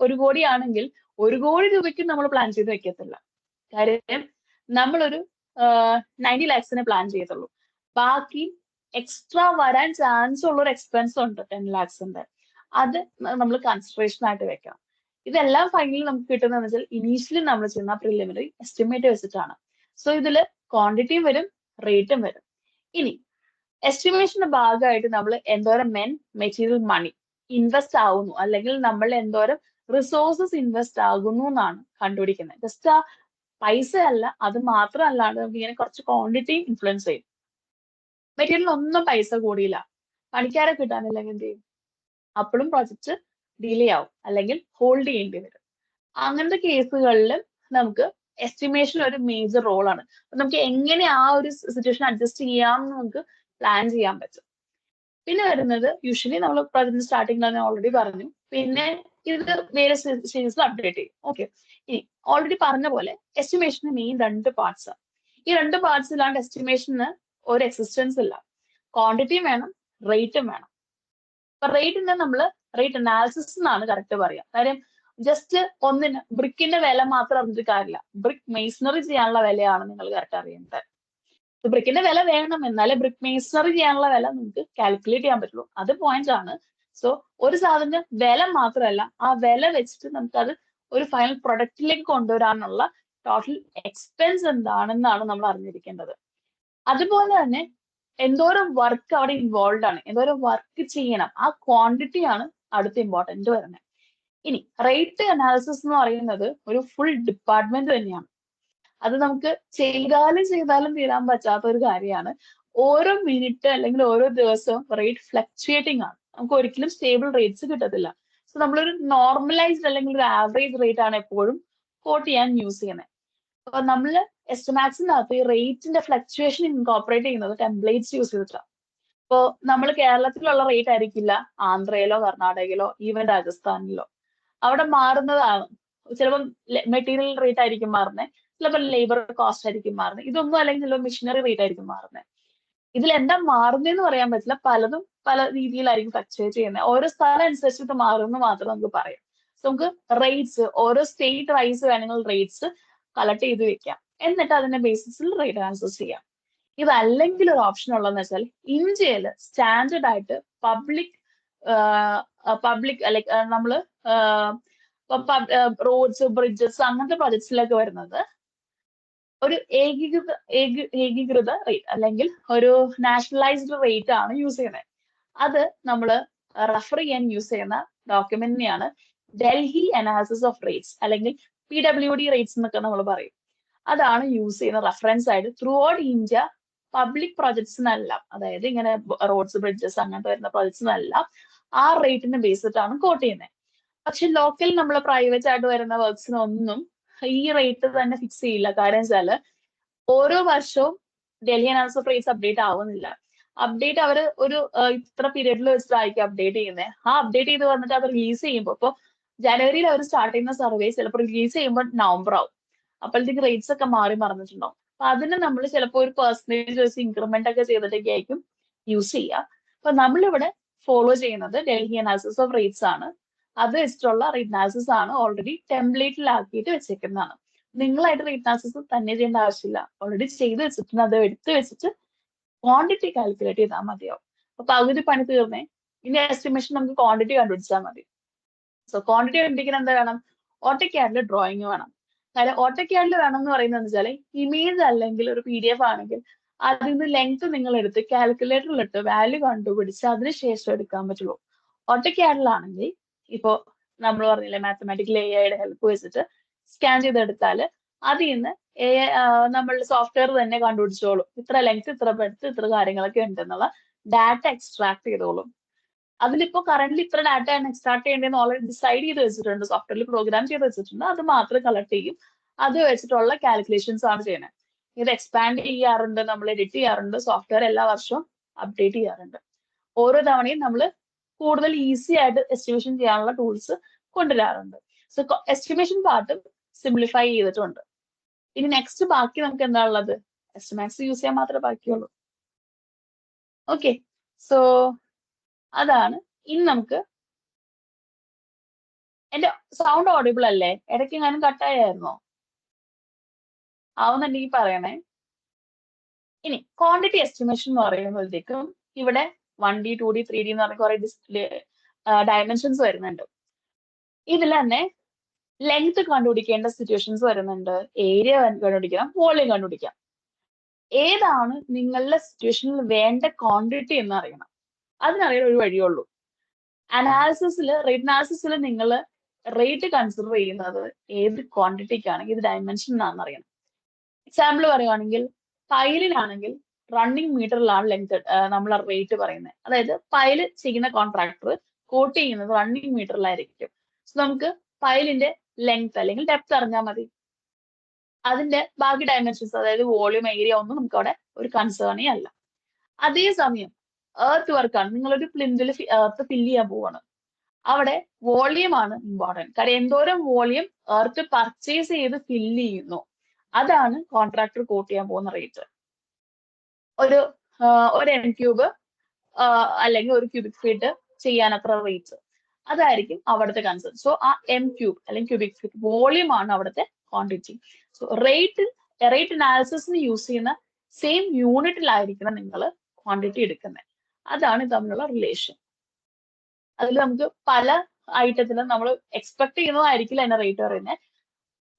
ഒരു കോടി ആണെങ്കിൽ 1 കോടി രൂപയ്ക്ക് നമ്മൾ പ്ലാൻ ചെയ്ത് വെക്കത്തില്ല. കാര്യം നമ്മളൊരു 90 lakhs പ്ലാൻ ചെയ്തുള്ളൂ. ബാക്കി എക്സ്ട്രാ വരാൻ ചാൻസ് ഉള്ള ഒരു എക്സ്പെൻസ് ഉണ്ട് 10 lakhs. അത് നമ്മൾ കൺസിഡറേഷൻ ആയിട്ട് വെക്കണം. ഇതെല്ലാം ഫൈനലി നമുക്ക് കിട്ടുന്നതെന്ന് വെച്ചാൽ ഇനീഷ്യലി നമ്മൾ ചെയ്യുന്ന പ്രിലിമിനറി എസ്റ്റിമേറ്റ് വെച്ചിട്ടാണ്. സോ ഇതിൽ ക്വാണ്ടിറ്റിയും വരും, റേറ്റും വരും. ഇനി എസ്റ്റിമേഷന്റെ ഭാഗമായിട്ട് നമ്മൾ എന്തോരം മെറ്റീരിയൽ മണി ഇൻവെസ്റ്റ് ആകുന്നു, അല്ലെങ്കിൽ നമ്മൾ എന്തോരം റിസോഴ്സസ് ഇൻവെസ്റ്റ് ആകുന്നു എന്നാണ് കണ്ടുപിടിക്കുന്നത്. ജസ്റ്റ് ആ പൈസ അല്ല, അത് മാത്രമല്ലാണ്ട് നമുക്ക് ഇങ്ങനെ കുറച്ച് ക്വാണ്ടിറ്റി ഇൻഫ്ലുവൻസ് ചെയ്യും. മെറ്റീരിയൽ ഒന്നും പൈസ കൂടിയില്ല, പണിക്കാരെ കിട്ടാനില്ലെങ്കിൽ എന്ത് ചെയ്യും? അപ്പോഴും പ്രൊജക്റ്റ് ഡിലേ ആവും, അല്ലെങ്കിൽ ഹോൾഡ് ചെയ്യേണ്ടി വരും. അങ്ങനത്തെ കേസുകളിലും നമുക്ക് എസ്റ്റിമേഷൻ ഒരു മേജർ റോളാണ്. നമുക്ക് എങ്ങനെ ആ ഒരു സിറ്റുവേഷൻ അഡ്ജസ്റ്റ് ചെയ്യാമെന്ന് നമുക്ക് പ്ലാൻ ചെയ്യാൻ പറ്റും. പിന്നെ വരുന്നത് യൂഷ്വലി നമ്മൾ പ്രൊജക്ട് സ്റ്റാർട്ടിംഗിൽ ഞാൻ ഓൾറെഡി പറഞ്ഞു. പിന്നെ ഇത് വേറെ സ്റ്റേജസിൽ അപ്ഡേറ്റ് ചെയ്യും. ഓക്കെ, ഇനി ഓൾറെഡി പറഞ്ഞ പോലെ എസ്റ്റിമേഷന് മെയിൻ 2 പാർട്സ്. ഈ 2 പാർട്സ് ഇല്ലാണ്ട് എസ്റ്റിമേഷന് ഒരു എക്സിസ്റ്റൻസ് ഇല്ല. ക്വാണ്ടിറ്റിയും വേണം, റേറ്റും വേണം. അപ്പൊ റേറ്റിന്റെ നമ്മൾ റേറ്റ് അനാലിസിസ് എന്നാണ് കറക്റ്റ് പറയാം. കാര്യം ജസ്റ്റ് ഒന്നിന് ബ്രിക്കിന്റെ വില മാത്രം അറിഞ്ഞിട്ട് കാര്യമില്ല, ബ്രിക്ക് മെയ്സണറി ചെയ്യാനുള്ള വിലയാണ് നിങ്ങൾ കറക്റ്റ് അറിയേണ്ടത്. ബ്രിക്കിന്റെ വില വേണം, എന്നാലേ ബ്രിക്ക് മേസണറി ചെയ്യാനുള്ള വില നമുക്ക് കാൽക്കുലേറ്റ് ചെയ്യാൻ പറ്റുള്ളൂ. അത് പോയിന്റ് ആണ്. സോ ഒരു സാധനത്തിന്റെ വില മാത്രമല്ല, ആ വില വെച്ചിട്ട് നമുക്കത് ഒരു ഫൈനൽ പ്രൊഡക്റ്റിലേക്ക് കൊണ്ടുവരാനുള്ള ടോട്ടൽ എക്സ്പെൻസ് എന്താണെന്നാണ് നമ്മൾ അറിഞ്ഞിരിക്കേണ്ടത്. അതുപോലെ തന്നെ എന്തോരം വർക്ക് അവിടെ ഇൻവോൾവ് ആണ്, എന്തോരം വർക്ക് ചെയ്യണം, ആ ക്വാണ്ടിറ്റി ആണ് അടുത്ത ഇമ്പോർട്ടന്റ് വരുന്നത്. ഇനി റേറ്റ് അനാലിസിസ് എന്ന് പറയുന്നത് ഒരു ഫുൾ ഡിപ്പാർട്ട്മെന്റ് തന്നെയാണ്. അത് നമുക്ക് ചെയ്താലും തീരാൻ പറ്റാത്ത ഒരു കാര്യമാണ്. ഓരോ മിനിറ്റ് അല്ലെങ്കിൽ ഓരോ ദിവസവും റേറ്റ് ഫ്ലക്ച്വേറ്റിംഗ് ആണ്. നമുക്ക് ഒരിക്കലും സ്റ്റേബിൾ റേറ്റ്സ് കിട്ടത്തില്ല. സോ നമ്മളൊരു നോർമലൈസ്ഡ് അല്ലെങ്കിൽ ഒരു ആവറേജ് റേറ്റ് ആണ് എപ്പോഴും കോട്ട് ചെയ്യാൻ യൂസ് ചെയ്യുന്നത്. അപ്പൊ നമ്മൾ എസ്റ്റിമാറ്റ്സിനകത്ത് ഈ റേറ്റിന്റെ ഫ്ലക്ച്വേഷൻ ഇൻകോപ്പറേറ്റ് ചെയ്യുന്നത് ടെംപ്ലേറ്റ്സ് യൂസ് ചെയ്തിട്ടാണ്. ഇപ്പോ നമ്മൾ കേരളത്തിലുള്ള റേറ്റ് ആയിരിക്കില്ല ആന്ധ്രയിലോ കർണാടകയിലോ ഈവൻ രാജസ്ഥാനിലോ. അവിടെ മാറുന്നതാണ്. ചിലപ്പോൾ മെറ്റീരിയൽ റേറ്റ് ആയിരിക്കും മാറുന്നത്, ചിലപ്പോൾ ലേബർ കോസ്റ്റ് ആയിരിക്കും മാറുന്നത്, ഇതൊന്നും അല്ലെങ്കിൽ ചിലപ്പോൾ മെഷീനറി റേറ്റ് ആയിരിക്കും മാറുന്നത്. ഇതിൽ എന്താ മാറുന്നതെന്ന് പറയാൻ പറ്റില്ല, പലതും പല രീതിയിലായിരിക്കും ഫ്ലക്ച്വേറ്റ് ചെയ്യുന്നത്. ഓരോ സ്ഥലം അനുസരിച്ച് ഇത് മാറുമെന്ന് മാത്രം നമുക്ക് പറയാം. സോ നമുക്ക് റേറ്റ്സ് ഓരോ സ്റ്റേറ്റ് വൈസ് വേണമെങ്കിൽ റേറ്റ്സ് കളക്ട് ചെയ്ത് വെക്കാം, എന്നിട്ട് അതിന്റെ ബേസിസിൽ റേറ്റ് അനാലിസിസ് ചെയ്യാം. ഇതല്ലെങ്കിൽ ഒരു ഓപ്ഷൻ ഉള്ളതെന്ന് വെച്ചാൽ ഇന്ത്യയിൽ സ്റ്റാൻഡേർഡ് ആയിട്ട് പബ്ലിക് ലൈക് നമ്മള് റോഡ്സ് ബ്രിഡ്ജസ് അങ്ങനത്തെ പ്രൊജക്ട്സിലൊക്കെ വരുന്നത് ഒരു ഏകീകൃത റേറ്റ് അല്ലെങ്കിൽ ഒരു നാഷണലൈസ്ഡ് റേറ്റ് ആണ് യൂസ് ചെയ്യുന്നത്. അത് നമ്മൾ റെഫർ ചെയ്യാൻ യൂസ് ചെയ്യുന്ന ഡോക്യുമെന്റിനെയാണ് ഡൽഹി അനാലിസിസ് ഓഫ് റേറ്റ്സ് അല്ലെങ്കിൽ PWD റേറ്റ്സ് എന്നൊക്കെ നമ്മൾ പറയും. അതാണ് യൂസ് ചെയ്യുന്ന റെഫറൻസ് ആയിട്ട് ത്രൂ ഔട്ട് ഇന്ത്യ പബ്ലിക് പ്രൊജക്ട്സിനെല്ലാം, അതായത് ഇങ്ങനെ റോഡ്സ് ബ്രിഡ്ജസ് അങ്ങനത്തെ വരുന്ന പ്രൊജക്ട്സിനെല്ലാം ആ റേറ്റിനെ ബേസിട്ടാണ് കോട്ട് ചെയ്യുന്നത്. പക്ഷെ ലോക്കൽ നമ്മൾ പ്രൈവറ്റ് ആയിട്ട് വരുന്ന വർക്ക്സിനൊന്നും ഈ റേറ്റ് തന്നെ ഫിക്സ് ചെയ്യില്ല. കാരണം വെച്ചാല് ഓരോ വർഷവും Delhi analysis of rates update ആവുന്നില്ല. അപ്ഡേറ്റ് അവർ ഒരു ഇത്ര പീരീഡിൽ വെച്ചിട്ടായിരിക്കും അപ്ഡേറ്റ് ചെയ്യുന്നത്. ആ അപ്ഡേറ്റ് ചെയ്ത് വന്നിട്ട് അത് റിലീസ് ചെയ്യുമ്പോൾ ഇപ്പോൾ ജനുവരിയിൽ അവർ സ്റ്റാർട്ട് ചെയ്യുന്ന സർവേ ചിലപ്പോൾ റിലീസ് ചെയ്യുമ്പോൾ നവംബർ ആവും. അപ്പോഴത്തേക്ക് റേറ്റ്സ് ഒക്കെ മാറി മറന്നിട്ടുണ്ടാവും. അപ്പൊ അതിന് നമ്മൾ ചിലപ്പോൾ ഒരു പെർസെന്റേജ് വെച്ച് ഇൻക്രിമെന്റ് ഒക്കെ ചെയ്തിട്ടൊക്കെ ആയിരിക്കും യൂസ് ചെയ്യുക. അപ്പൊ നമ്മളിവിടെ ഫോളോ ചെയ്യുന്നത് ഡൽഹി അനാലിസിസ് ഓഫ് റേറ്റ്സ് ആണ്. അത് വെച്ചിട്ടുള്ള റേറ്റ് അനാലിസിസ് ആണ് ഓൾറെഡി ടെംപ്ലേറ്റിലാക്കിയിട്ട് വെച്ചേക്കുന്നതാണ്. നിങ്ങളായിട്ട് റേറ്റ് അനാലിസിസ് തന്നെ ചെയ്യേണ്ട ആവശ്യമില്ല, ഓൾറെഡി ചെയ്ത് വെച്ചിട്ടുണ്ട്. അത് എടുത്ത് വെച്ചിട്ട് ക്വാണ്ടിറ്റി കാൽക്കുലേറ്റ് ചെയ്താൽ മതിയാവും. അപ്പൊ പകുതി പണി തീർന്നേ, ഇനി എസ്റ്റിമേഷൻ നമുക്ക് ക്വാണ്ടിറ്റി കണ്ടുപിടിച്ചാൽ മതി. സോ ക്വാണ്ടിറ്റി കണ്ടുപിടിക്കാൻ എന്താ വേണം? ഓട്ടോക്യാഡിൽ ഡ്രോയിങ് വേണം. കാര്യം ഓട്ടോക്യാഡിൽ വേണം എന്ന് പറയുന്നത് വെച്ചാൽ ഇമേജ് അല്ലെങ്കിൽ ഒരു PDF ആണെങ്കിൽ അതിൽ നിന്ന് ലെങ്ത് നിങ്ങൾ എടുത്ത് കാൽക്കുലേറ്ററിലിട്ട് വാല്യൂ കണ്ടുപിടിച്ച് അതിനുശേഷം എടുക്കാൻ പറ്റുള്ളൂ. ഓട്ടോക്യാഡിലാണെങ്കിൽ ഇപ്പോ നമ്മൾ പറഞ്ഞില്ലേ മാത്തമാറ്റിക്കൽ AIയുടെ ഹെൽപ്പ് വെച്ചിട്ട് സ്കാൻ ചെയ്തെടുത്താൽ അതിൽ നിന്ന് നമ്മളുടെ സോഫ്റ്റ്വെയർ തന്നെ കണ്ടുപിടിച്ചോളും ഇത്ര ലെങ്ത് ഇത്ര ബ്രെഡ്ത്ത് ഇത്ര കാര്യങ്ങളൊക്കെ ഉണ്ടെന്നുള്ള ഡാറ്റ എക്സ്ട്രാക്ട് ചെയ്തോളും. അതിലിപ്പോ കറന്റ് ഇത്ര ഡാറ്റയാണ് എക്സ്ട്രാക്ട് ചെയ്യേണ്ടതെന്ന് ഓൾറെഡി ഡിസൈഡ് ചെയ്ത് വെച്ചിട്ടുണ്ട്, സോഫ്റ്റ്വെയറിൽ പ്രോഗ്രാം ചെയ്ത് വെച്ചിട്ടുണ്ട്. അത് മാത്രം കളക്ട് ചെയ്യും, അത് വെച്ചിട്ടുള്ള കാൽക്കുലേഷൻസ് ആണ് ചെയ്യുന്നത്. ഇത് എക്സ്പാൻഡ് ചെയ്യാറുണ്ട്, നമ്മൾ എഡിറ്റ് ചെയ്യാറുണ്ട്, സോഫ്റ്റ്വെയർ എല്ലാ വർഷവും അപ്ഡേറ്റ് ചെയ്യാറുണ്ട്. ഓരോ തവണയും നമ്മൾ കൂടുതൽ ഈസി ആയിട്ട് എസ്റ്റിമേഷൻ ചെയ്യാനുള്ള ടൂൾസ് കൊണ്ടുവരാറുണ്ട്. സോ എസ്റ്റിമേഷൻ പാർട്ട് സിംപ്ലിഫൈ ചെയ്തിട്ടുണ്ട്. ഇനി നെക്സ്റ്റ് ബാക്കി നമുക്ക് എന്താ ഉള്ളത്? എസ്റ്റിമേറ്റ്സ് യൂസ് ചെയ്യാൻ മാത്രമേ ബാക്കിയുള്ളൂ. ഓക്കെ, സോ അതാണ്. ഇനി നമുക്ക് എന്റെ സൗണ്ട് ഓഡിബിൾ അല്ലേ? ഇടയ്ക്ക് ഞാനും കട്ടായിരുന്നോ? ആവുന്നുണ്ടെങ്കിൽ പറയണേ. ഇനി ക്വാണ്ടിറ്റി എസ്റ്റിമേഷൻ എന്ന് പറയുമ്പോഴത്തേക്കും ഇവിടെ 1D 2D 3D എന്ന് പറഞ്ഞ കുറെ ഡയമെൻഷൻസ് വരുന്നുണ്ട്. ഇതിൽ തന്നെ ലെങ്ത് കണ്ടുപിടിക്കേണ്ട സിറ്റുവേഷൻസ് വരുന്നുണ്ട്, ഏരിയ കണ്ടുപിടിക്കണം, വോളിയം കണ്ടുപിടിക്കാം. ഏതാണ് നിങ്ങളുടെ സിറ്റുവേഷനിൽ വേണ്ട ക്വാണ്ടിറ്റി എന്ന് അറിയണം. അതിനറിയാൻ ഒരു വഴിയുള്ളൂ. റേറ്റ് അനാലിസിസിൽ നിങ്ങൾ റേറ്റ് കൺസിഡർ ചെയ്യുന്നത് ഏത് ക്വാണ്ടിറ്റിക്കാണ്, ഏത് ഡയമെൻഷനാണെന്ന് അറിയണം. എക്സാമ്പിൾ പറയുവാണെങ്കിൽ പൈലിനാണെങ്കിൽ റണ്ണിങ് മീറ്ററിലാണ് ലെങ്ത് നമ്മൾ റേറ്റ് പറയുന്നത്. അതായത് പൈല് ചെയ്യുന്ന കോൺട്രാക്ടർ കോട്ട് ചെയ്യുന്നത് റണ്ണിങ് മീറ്ററിലായിരിക്കും. സോ നമുക്ക് പൈലിന്റെ ലെങ്ത് അല്ലെങ്കിൽ ഡെപ്ത് അറിഞ്ഞാൽ മതി. അതിന്റെ ബാക്കി ഡയമെൻഷൻസ് അതായത് വോളിയം ഏരിയ ഒന്നും നമുക്ക് അവിടെ ഒരു കൺസേണേ അല്ല. അതേസമയം എർത്ത് വർക്കാണ്, നിങ്ങളൊരു പ്ലിന്തിൽ എർത്ത് ഫില്ല് ചെയ്യാൻ പോവാണ്, അവിടെ വോളിയം ആണ് ഇമ്പോർട്ടൻറ്റ്. കാരണം എന്തോരം വോളിയം എർത്ത് പർച്ചേസ് ചെയ്ത് ഫില്ല് ചെയ്യുന്നു, അതാണ് കോൺട്രാക്ടർ കോട്ട് ചെയ്യാൻ പോകുന്ന റേറ്റ്. ഒരു M³ അല്ലെങ്കിൽ ഒരു ക്യൂബിക് ഫീറ്റ് ചെയ്യാൻ അത്ര റേറ്റ്, അതായിരിക്കും അവിടുത്തെ കൺസേൺ. സോ ആ M³ അല്ലെങ്കിൽ ക്യൂബിക് ഫീറ്റ് വോളിയം ആണ് അവിടുത്തെ ക്വാണ്ടിറ്റി. സോ റേറ്റ് അനാലിസിസിന് യൂസ് ചെയ്യുന്ന സെയിം യൂണിറ്റിലായിരിക്കണം നിങ്ങൾ ക്വാണ്ടിറ്റി എടുക്കുന്നത്. അതാണ് തമ്മിലുള്ള റിലേഷൻ. അതിൽ നമുക്ക് പല ഐറ്റത്തിലും നമ്മൾ എക്സ്പെക്ട് ചെയ്യുന്നതായിരിക്കില്ല അതിന്റെ റേറ്റ് പറയുന്നത്.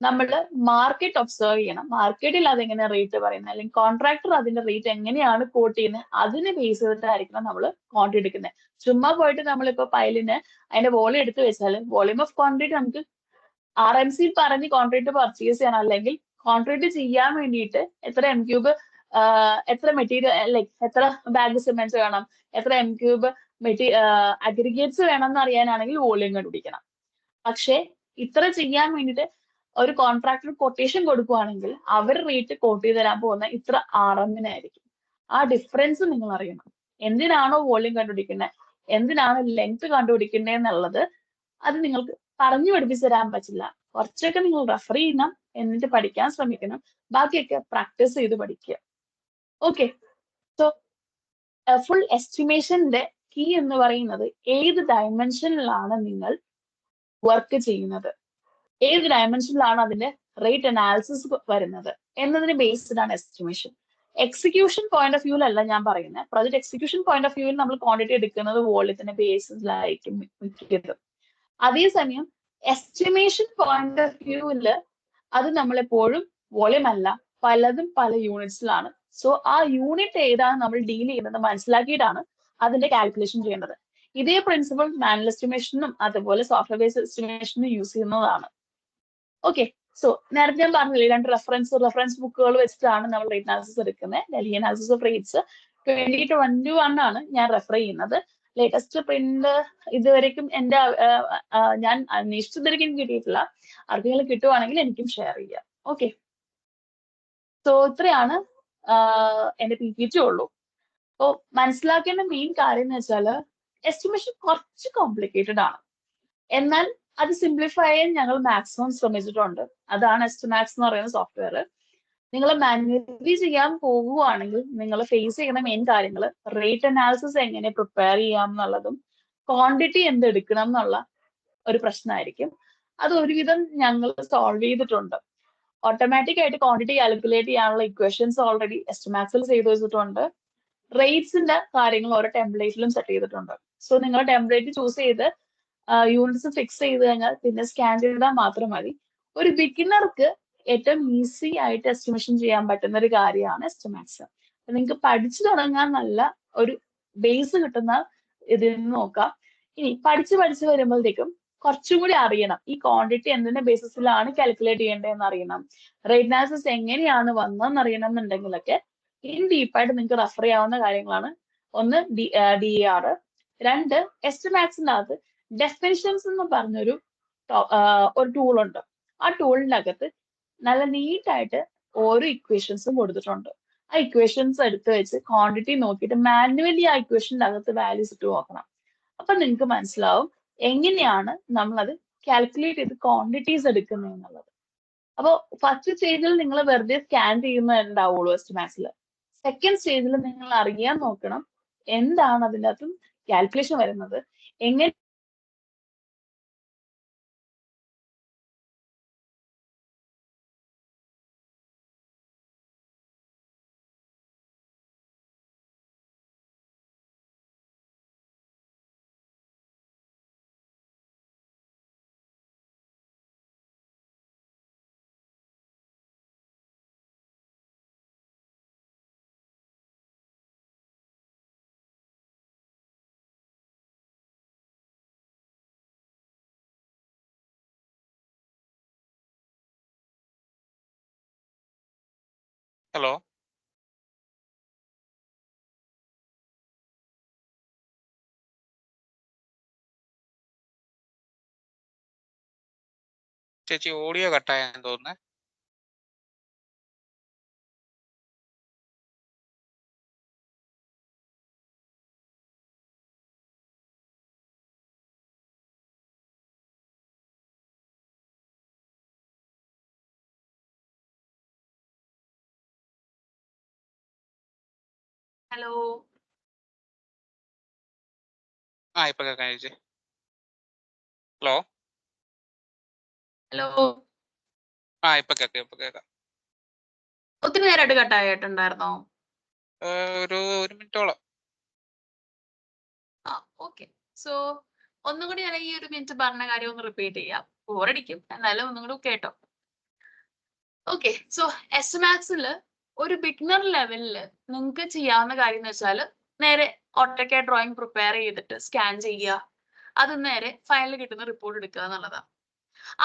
നമ്മൾ മാർക്കറ്റ് ഒബ്സർവ് ചെയ്യണം, മാർക്കറ്റിൽ അതെങ്ങനെ റേറ്റ് പറയുന്നത്, അല്ലെങ്കിൽ കോൺട്രാക്ടർ അതിന്റെ റേറ്റ് എങ്ങനെയാണ് കോട്ട് ചെയ്യുന്നത്, അതിനെ ബേസ് ചെയ്തിട്ടായിരിക്കണം നമ്മൾ ക്വാണ്ടിറ്റി എടുക്കുന്നത്. ചുമ്മാ പോയിട്ട് നമ്മളിപ്പോ പൈലിന് അതിന്റെ വോളിയം എടുത്ത് വെച്ചാൽ വോളിയം ഓഫ് ക്വാണ്ടിറ്റി നമുക്ക് RMC പറഞ്ഞ് കോൺട്രാക്ട് പർച്ചേസ് ചെയ്യണം, അല്ലെങ്കിൽ കോൺട്രാക്ട് ചെയ്യാൻ വേണ്ടിയിട്ട് എത്ര M³ എത്ര മെറ്റീരിയൽ ലൈക്ക് എത്ര ബാഗ് സിമെന്റ്സ് വേണം, എത്ര M³ അഗ്രിഗേറ്റ്സ് വേണം എന്ന് അറിയാനാണെങ്കിൽ വോളിയം കണ്ടുപിടിക്കണം. പക്ഷെ ഇത്ര ചെയ്യാൻ വേണ്ടിയിട്ട് ഒരു കോൺട്രാക്ടർ കൊട്ടേഷൻ കൊടുക്കുവാണെങ്കിൽ അവർ റേറ്റ് കോട്ട് ചെയ്ത് തരാൻ പോകുന്ന ഇത്ര RM-നായിരിക്കും. ആ ഡിഫറൻസ് നിങ്ങൾ അറിയണം. എന്തിനാണോ വോളിയം കണ്ടുപിടിക്കുന്നത്, എന്തിനാണ് ലെങ്ത് കണ്ടുപിടിക്കുന്നത് എന്നുള്ളത് അത് നിങ്ങൾക്ക് പറഞ്ഞു പഠിപ്പിച്ചു തരാൻ പറ്റില്ല. കുറച്ചൊക്കെ നിങ്ങൾ റെഫർ ചെയ്യണം, എന്നിട്ട് പഠിക്കാൻ ശ്രമിക്കണം. ബാക്കിയൊക്കെ പ്രാക്ടീസ് ചെയ്ത് പഠിക്കുക. ഓക്കെ, സോ ഫുൾ എസ്റ്റിമേഷന്റെ കീ എന്ന് പറയുന്നത് ഏത് ഡയമെൻഷനിലാണ് നിങ്ങൾ വർക്ക് ചെയ്യുന്നത്, ഏത് ഡയമെൻഷനിലാണ് അതിന്റെ റേറ്റ് അനാലിസിസ് വരുന്നത് എന്നതിന് ബേസ്ഡ് ആണ് എസ്റ്റിമേഷൻ. എക്സിക്യൂഷൻ പോയിന്റ് ഓഫ് വ്യൂവിലല്ല ഞാൻ പറയുന്നത്. പ്രൊജക്ട് എക്സിക്യൂഷൻ പോയിന്റ് ഓഫ് വ്യൂവിൽ നമ്മൾ ക്വാണ്ടിറ്റി എടുക്കുന്നത് വോളിയത്തിന്റെ ബേസിസിലായിരിക്കും മിക്കതും. അതേസമയം എസ്റ്റിമേഷൻ പോയിന്റ് ഓഫ് വ്യൂവിൽ അത് നമ്മളെപ്പോഴും വോളിയം അല്ല, പലതും പല യൂണിറ്റ്സിലാണ്. സോ ആ യൂണിറ്റ് ഏതാണ് നമ്മൾ ഡീൽ ചെയ്യുന്നത് മനസ്സിലാക്കിയിട്ടാണ് അതിന്റെ കാൽക്കുലേഷൻ ചെയ്യേണ്ടത്. ഇതേ പ്രിൻസിപ്പിൾ മാനുവൽ എസ്റ്റിമേഷനും അതുപോലെ സോഫ്റ്റ്വെയർ ബേസ്ഡ് എസ്റ്റിമേഷനും യൂസ് ചെയ്യുന്നതാണ്. ഓക്കെ, സോ നേരത്തെ ഞാൻ പറഞ്ഞില്ലേ, 2 റെഫറൻസ് ബുക്കുകൾ വെച്ചിട്ടാണ് നമ്മൾ റേറ്റ് അനാലിസിസ് എടുക്കുന്നത്. ഡൽഹി അനാലിസിസ് ഓഫ് റേറ്റ്സ് 2021 ആണ് ഞാൻ റെഫർ ചെയ്യുന്നത്. ലേറ്റസ്റ്റ് പ്രിന്റ് ഇതുവരെയും എന്റെ ഞാൻ അന്വേഷിച്ചതിലേക്ക് എനിക്ക് കിട്ടിയിട്ടില്ല. ആർക്കെങ്കിലും കിട്ടുവാണെങ്കിൽ എനിക്കും ഷെയർ ചെയ്യാം. ഓക്കെ, സോ ഇത്രയാണ് എന്റെ PPT ഉള്ളൂ. അപ്പോ മനസ്സിലാക്കേണ്ട മെയിൻ കാര്യം എന്ന് വെച്ചാൽ എസ്റ്റിമേഷൻ കുറച്ച് കോംപ്ലിക്കേറ്റഡ് ആണ്, എന്നാൽ അത് സിംപ്ലിഫൈ ചെയ്യാൻ ഞങ്ങൾ മാക്സിമം ശ്രമിച്ചിട്ടുണ്ട്. അതാണ് എസ്റ്റിമാക്സ് എന്ന് പറയുന്ന സോഫ്റ്റ്വെയർ. നിങ്ങൾ മാനുവലി ചെയ്യാൻ പോകുകയാണെങ്കിൽ നിങ്ങൾ ഫേസ് ചെയ്യുന്ന മെയിൻ കാര്യങ്ങൾ റേറ്റ് അനാലിസിസ് എങ്ങനെ പ്രിപ്പയർ ചെയ്യാം എന്നുള്ളതും ക്വാണ്ടിറ്റി എന്ത് എടുക്കണം എന്നുള്ള ഒരു പ്രശ്നമായിരിക്കും. അത് ഒരുവിധം ഞങ്ങൾ സോൾവ് ചെയ്തിട്ടുണ്ട്. ഓട്ടോമാറ്റിക് ആയിട്ട് ക്വാണ്ടിറ്റി കാൽക്കുലേറ്റ് ചെയ്യാനുള്ള ഇക്വേഷൻസ് ഓൾറെഡി എസ്റ്റിമാക്സിൽ ചെയ്തു വെച്ചിട്ടുണ്ട്. റേറ്റ്സിന്റെ കാര്യങ്ങൾ ഓരോ ടെംപ്ലേറ്റിലും സെറ്റ് ചെയ്തിട്ടുണ്ട്. സോ നിങ്ങൾ ടെംപ്ലേറ്റ് ചൂസ് ചെയ്ത് യൂണിറ്റ്സ് ഫിക്സ് ചെയ്ത് കഴിഞ്ഞാൽ പിന്നെ സ്കാൻ ചെയ്താൽ മാത്രം മതി. ഒരു ബിഗിനർക്ക് ഏറ്റവും ഈസി ആയിട്ട് എസ്റ്റിമേഷൻ ചെയ്യാൻ പറ്റുന്ന ഒരു കാര്യമാണ് എസ്റ്റിമാക്സ്. നിങ്ങൾക്ക് പഠിച്ചു തുടങ്ങാൻ നല്ല ഒരു ബേസ് കിട്ടുന്ന ഇതിൽ നിന്ന് നോക്കാം. ഇനി പഠിച്ച് വരുമ്പോഴത്തേക്കും കുറച്ചും കൂടി അറിയണം, ഈ ക്വാണ്ടിറ്റി എന്തിന്റെ ബേസിസിലാണ് കാൽക്കുലേറ്റ് ചെയ്യേണ്ടതെന്ന് അറിയണം, റേറ്റ് അനാലിസിസ് എങ്ങനെയാണ് വന്നതെന്ന് അറിയണം എന്നുണ്ടെങ്കിലൊക്കെ ഇൻ ഡീപ്പായിട്ട് നിങ്ങൾക്ക് റെഫർ ചെയ്യാവുന്ന കാര്യങ്ങളാണ്. ഒന്ന് DAR, 2 എസ്റ്റിമാക്സിന്റെ അകത്ത് ഡെഫിനിഷൻസ് എന്ന് പറഞ്ഞൊരു ടൂൾ ഉണ്ട്. ആ ടൂളിന്റെ അകത്ത് നല്ല നീറ്റായിട്ട് ഓരോ ഇക്വേഷൻസും കൊടുത്തിട്ടുണ്ട്. ആ ഇക്വേഷൻസ് എടുത്ത് വെച്ച് ക്വാണ്ടിറ്റി നോക്കിയിട്ട് മാനുവലി ആ ഇക്വേഷന്റെ അകത്ത് വാല്യൂസ് ഇട്ട് നോക്കണം. അപ്പൊ നിങ്ങൾക്ക് മനസ്സിലാവും എങ്ങനെയാണ് നമ്മളത് കാൽക്കുലേറ്റ് ചെയ്ത് ക്വാണ്ടിറ്റീസ് എടുക്കുന്നത് എന്നുള്ളത്. അപ്പോൾ ഫസ്റ്റ് സ്റ്റേജിൽ നിങ്ങൾ വെറുതെ സ്കാൻ ചെയ്യുന്നുണ്ടാവുള്ളൂ എസ്റ്റിമാക്സിൽ. സെക്കൻഡ് സ്റ്റേജിൽ നിങ്ങൾ അറിയാൻ നോക്കണം എന്താണ് അതിൻ്റെ അകത്തും കാൽക്കുലേഷൻ വരുന്നത്, എങ്ങനെ ഹലോ ചേച്ചി, ഓഡിയോ കട്ടായെന്ന് തോന്നുന്നേ. ഹലോ ഇപ്പൊ കേൾക്കാം ചേച്ചി. ഹലോ ഹലോ ഇപ്പൊ കേൾക്കാം. ഒത്തിരി നേരമായിട്ട് കട്ടായിട്ടുണ്ടായിരുന്നോ? ഒരു മിനിറ്റോളം. ഓക്കെ, സോ ഒന്നും കൂടി ഞാൻ ഈ ഒരു മിനിറ്റ് പറഞ്ഞ കാര്യം ഒന്ന് റിപ്പീറ്റ് ചെയ്യാം. ബോറടിക്കും, എന്നാലും ഒന്നും കൂടി കേട്ടോ. ഓക്കെ, സോ എസ്റ്റിമാക്സിൽ ഒരു ബിഗിനർ ലെവലിൽ നിങ്ങൾക്ക് ചെയ്യാവുന്ന കാര്യം എന്ന് വെച്ചാൽ നേരെ ഓട്ടോകാഡ് ഡ്രോയിങ് പ്രിപ്പയർ ചെയ്തിട്ട് സ്കാൻ ചെയ്യുക, അത് നേരെ ഫയലിൽ കിട്ടുന്ന റിപ്പോർട്ട് എടുക്കുക എന്നുള്ളതാണ്.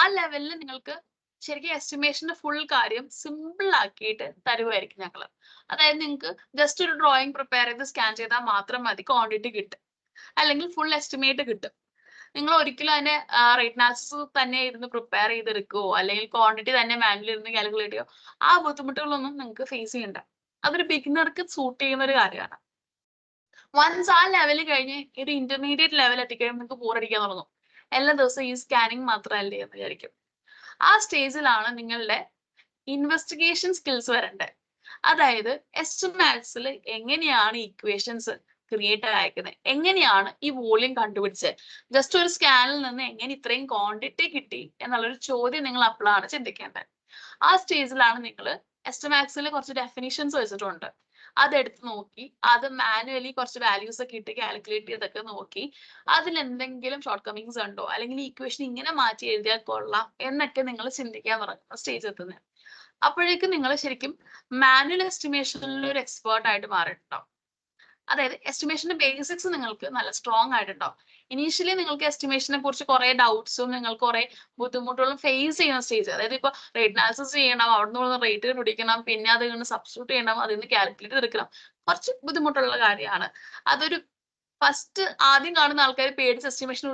ആ ലെവലിൽ നിങ്ങൾക്ക് ശരിക്കും എസ്റ്റിമേഷന്റെ ഫുൾ കാര്യം സിമ്പിൾ ആക്കിയിട്ട് തരുമായിരിക്കും ഞങ്ങൾ. അതായത് നിങ്ങൾക്ക് ജസ്റ്റ് ഒരു ഡ്രോയിങ് പ്രിപ്പയർ ചെയ്ത് സ്കാൻ ചെയ്താൽ മാത്രം മതി, ക്വാണ്ടിറ്റി കിട്ടും, അല്ലെങ്കിൽ ഫുൾ എസ്റ്റിമേറ്റ് കിട്ടും. നിങ്ങൾ ഒരിക്കലും അതിനെ റേറ്റ് അനാലിസിസ് തന്നെ ഇരുന്ന് പ്രിപ്പയർ ചെയ്തെടുക്കുകയോ അല്ലെങ്കിൽ ക്വാണ്ടിറ്റി തന്നെ മാനുവലി ഇരുന്ന് കാൽക്കുലേറ്റ് ചെയ്യോ ആ ബുദ്ധിമുട്ടുകളൊന്നും നിങ്ങൾക്ക് ഫേസ് ചെയ്യണ്ട. അതൊരു ബിഗിനർക്ക് സൂട്ട് ചെയ്യുന്ന ഒരു കാര്യമാണ്. വൺസ് ആ ലെവൽ കഴിഞ്ഞ് ഒരു ഇന്റർമീഡിയറ്റ് ലെവൽ എത്തിക്കഴിയുമ്പോൾ നിങ്ങൾക്ക് ബോറടിക്കാൻ തുടങ്ങും. എല്ലാ ദിവസവും ഈ സ്കാനിങ് മാത്രമല്ലേ എന്ന് വിചാരിക്കും. ആ സ്റ്റേജിലാണ് നിങ്ങളുടെ ഇൻവെസ്റ്റിഗേഷൻ സ്കിൽസ് വരേണ്ടത്. അതായത് എസ്റ്റിമാറ്റ്സിൽ എങ്ങനെയാണ് ഇക്വേഷൻസ് ക്രിയേറ്റ് അയക്കുന്നത്, എങ്ങനെയാണ് ഈ വോളിയം കണ്ടുപിടിച്ചത്, ജസ്റ്റ് ഒരു സ്കാനിൽ നിന്ന് എങ്ങനെ ഇത്രയും ക്വാണ്ടിറ്റി കിട്ടി എന്നുള്ളൊരു ചോദ്യം നിങ്ങൾ അപ്പോഴാണ് ചിന്തിക്കേണ്ടത്. ആ സ്റ്റേജിലാണ് നിങ്ങൾ എസ്റ്റിമാറ്റ്സിൽ കുറച്ച് ഡെഫിനിഷൻസ് വെച്ചിട്ടുണ്ട്, അതെടുത്ത് നോക്കി അത് മാനുവലി കുറച്ച് വാല്യൂസ് ഒക്കെ ഇട്ട് കാൽക്കുലേറ്റ് ചെയ്തൊക്കെ നോക്കി അതിൽ എന്തെങ്കിലും ഷോർട്ട് കമ്മിങ്സ് ഉണ്ടോ അല്ലെങ്കിൽ ഈ ഇക്വേഷൻ ഇങ്ങനെ മാറ്റി എഴുതിയാൽ കൊള്ളാം എന്നൊക്കെ നിങ്ങൾ ചിന്തിക്കാൻ തുടങ്ങുന്ന സ്റ്റേജ് എത്തുന്നത്. അപ്പോഴേക്കും നിങ്ങൾ ശരിക്കും മാനുവൽ എസ്റ്റിമേഷനിൽ ഒരു എക്സ്പേർട്ട് ആയിട്ട് മാറിയിട്ടുണ്ടാവും. അതായത് എസ്റ്റിമേഷന്റെ ബേസിക്സ് നിങ്ങൾക്ക് നല്ല സ്ട്രോങ് ആയിട്ടുണ്ടാവും. ഇനീഷ്യലി നിങ്ങൾക്ക് എസ്റ്റിമേഷനെ കുറിച്ച് കുറെ ഡൗട്ട്സും നിങ്ങൾക്ക് കുറെ ബുദ്ധിമുട്ടുകളും ഫേസ് ചെയ്യുന്ന സ്റ്റേജ്, അതായത് ഇപ്പൊ റേറ്റ് അനാലിസിസ് ചെയ്യണം, അവിടെ നിന്ന് റേറ്റ് കണ്ടുപിടിക്കണം, പിന്നെ അത് സബ്സ്റ്റിറ്റ്യൂട്ട് ചെയ്യണം, അതിൽ നിന്ന് കാൽക്കുലേറ്റ് എടുക്കണം, കുറച്ച് ബുദ്ധിമുട്ടുള്ള കാര്യമാണ്. അതൊരു ഫസ്റ്റ് ആദ്യം കാണുന്ന ആൾക്കാർ പേടിച്ച് എസ്റ്റിമേഷൻ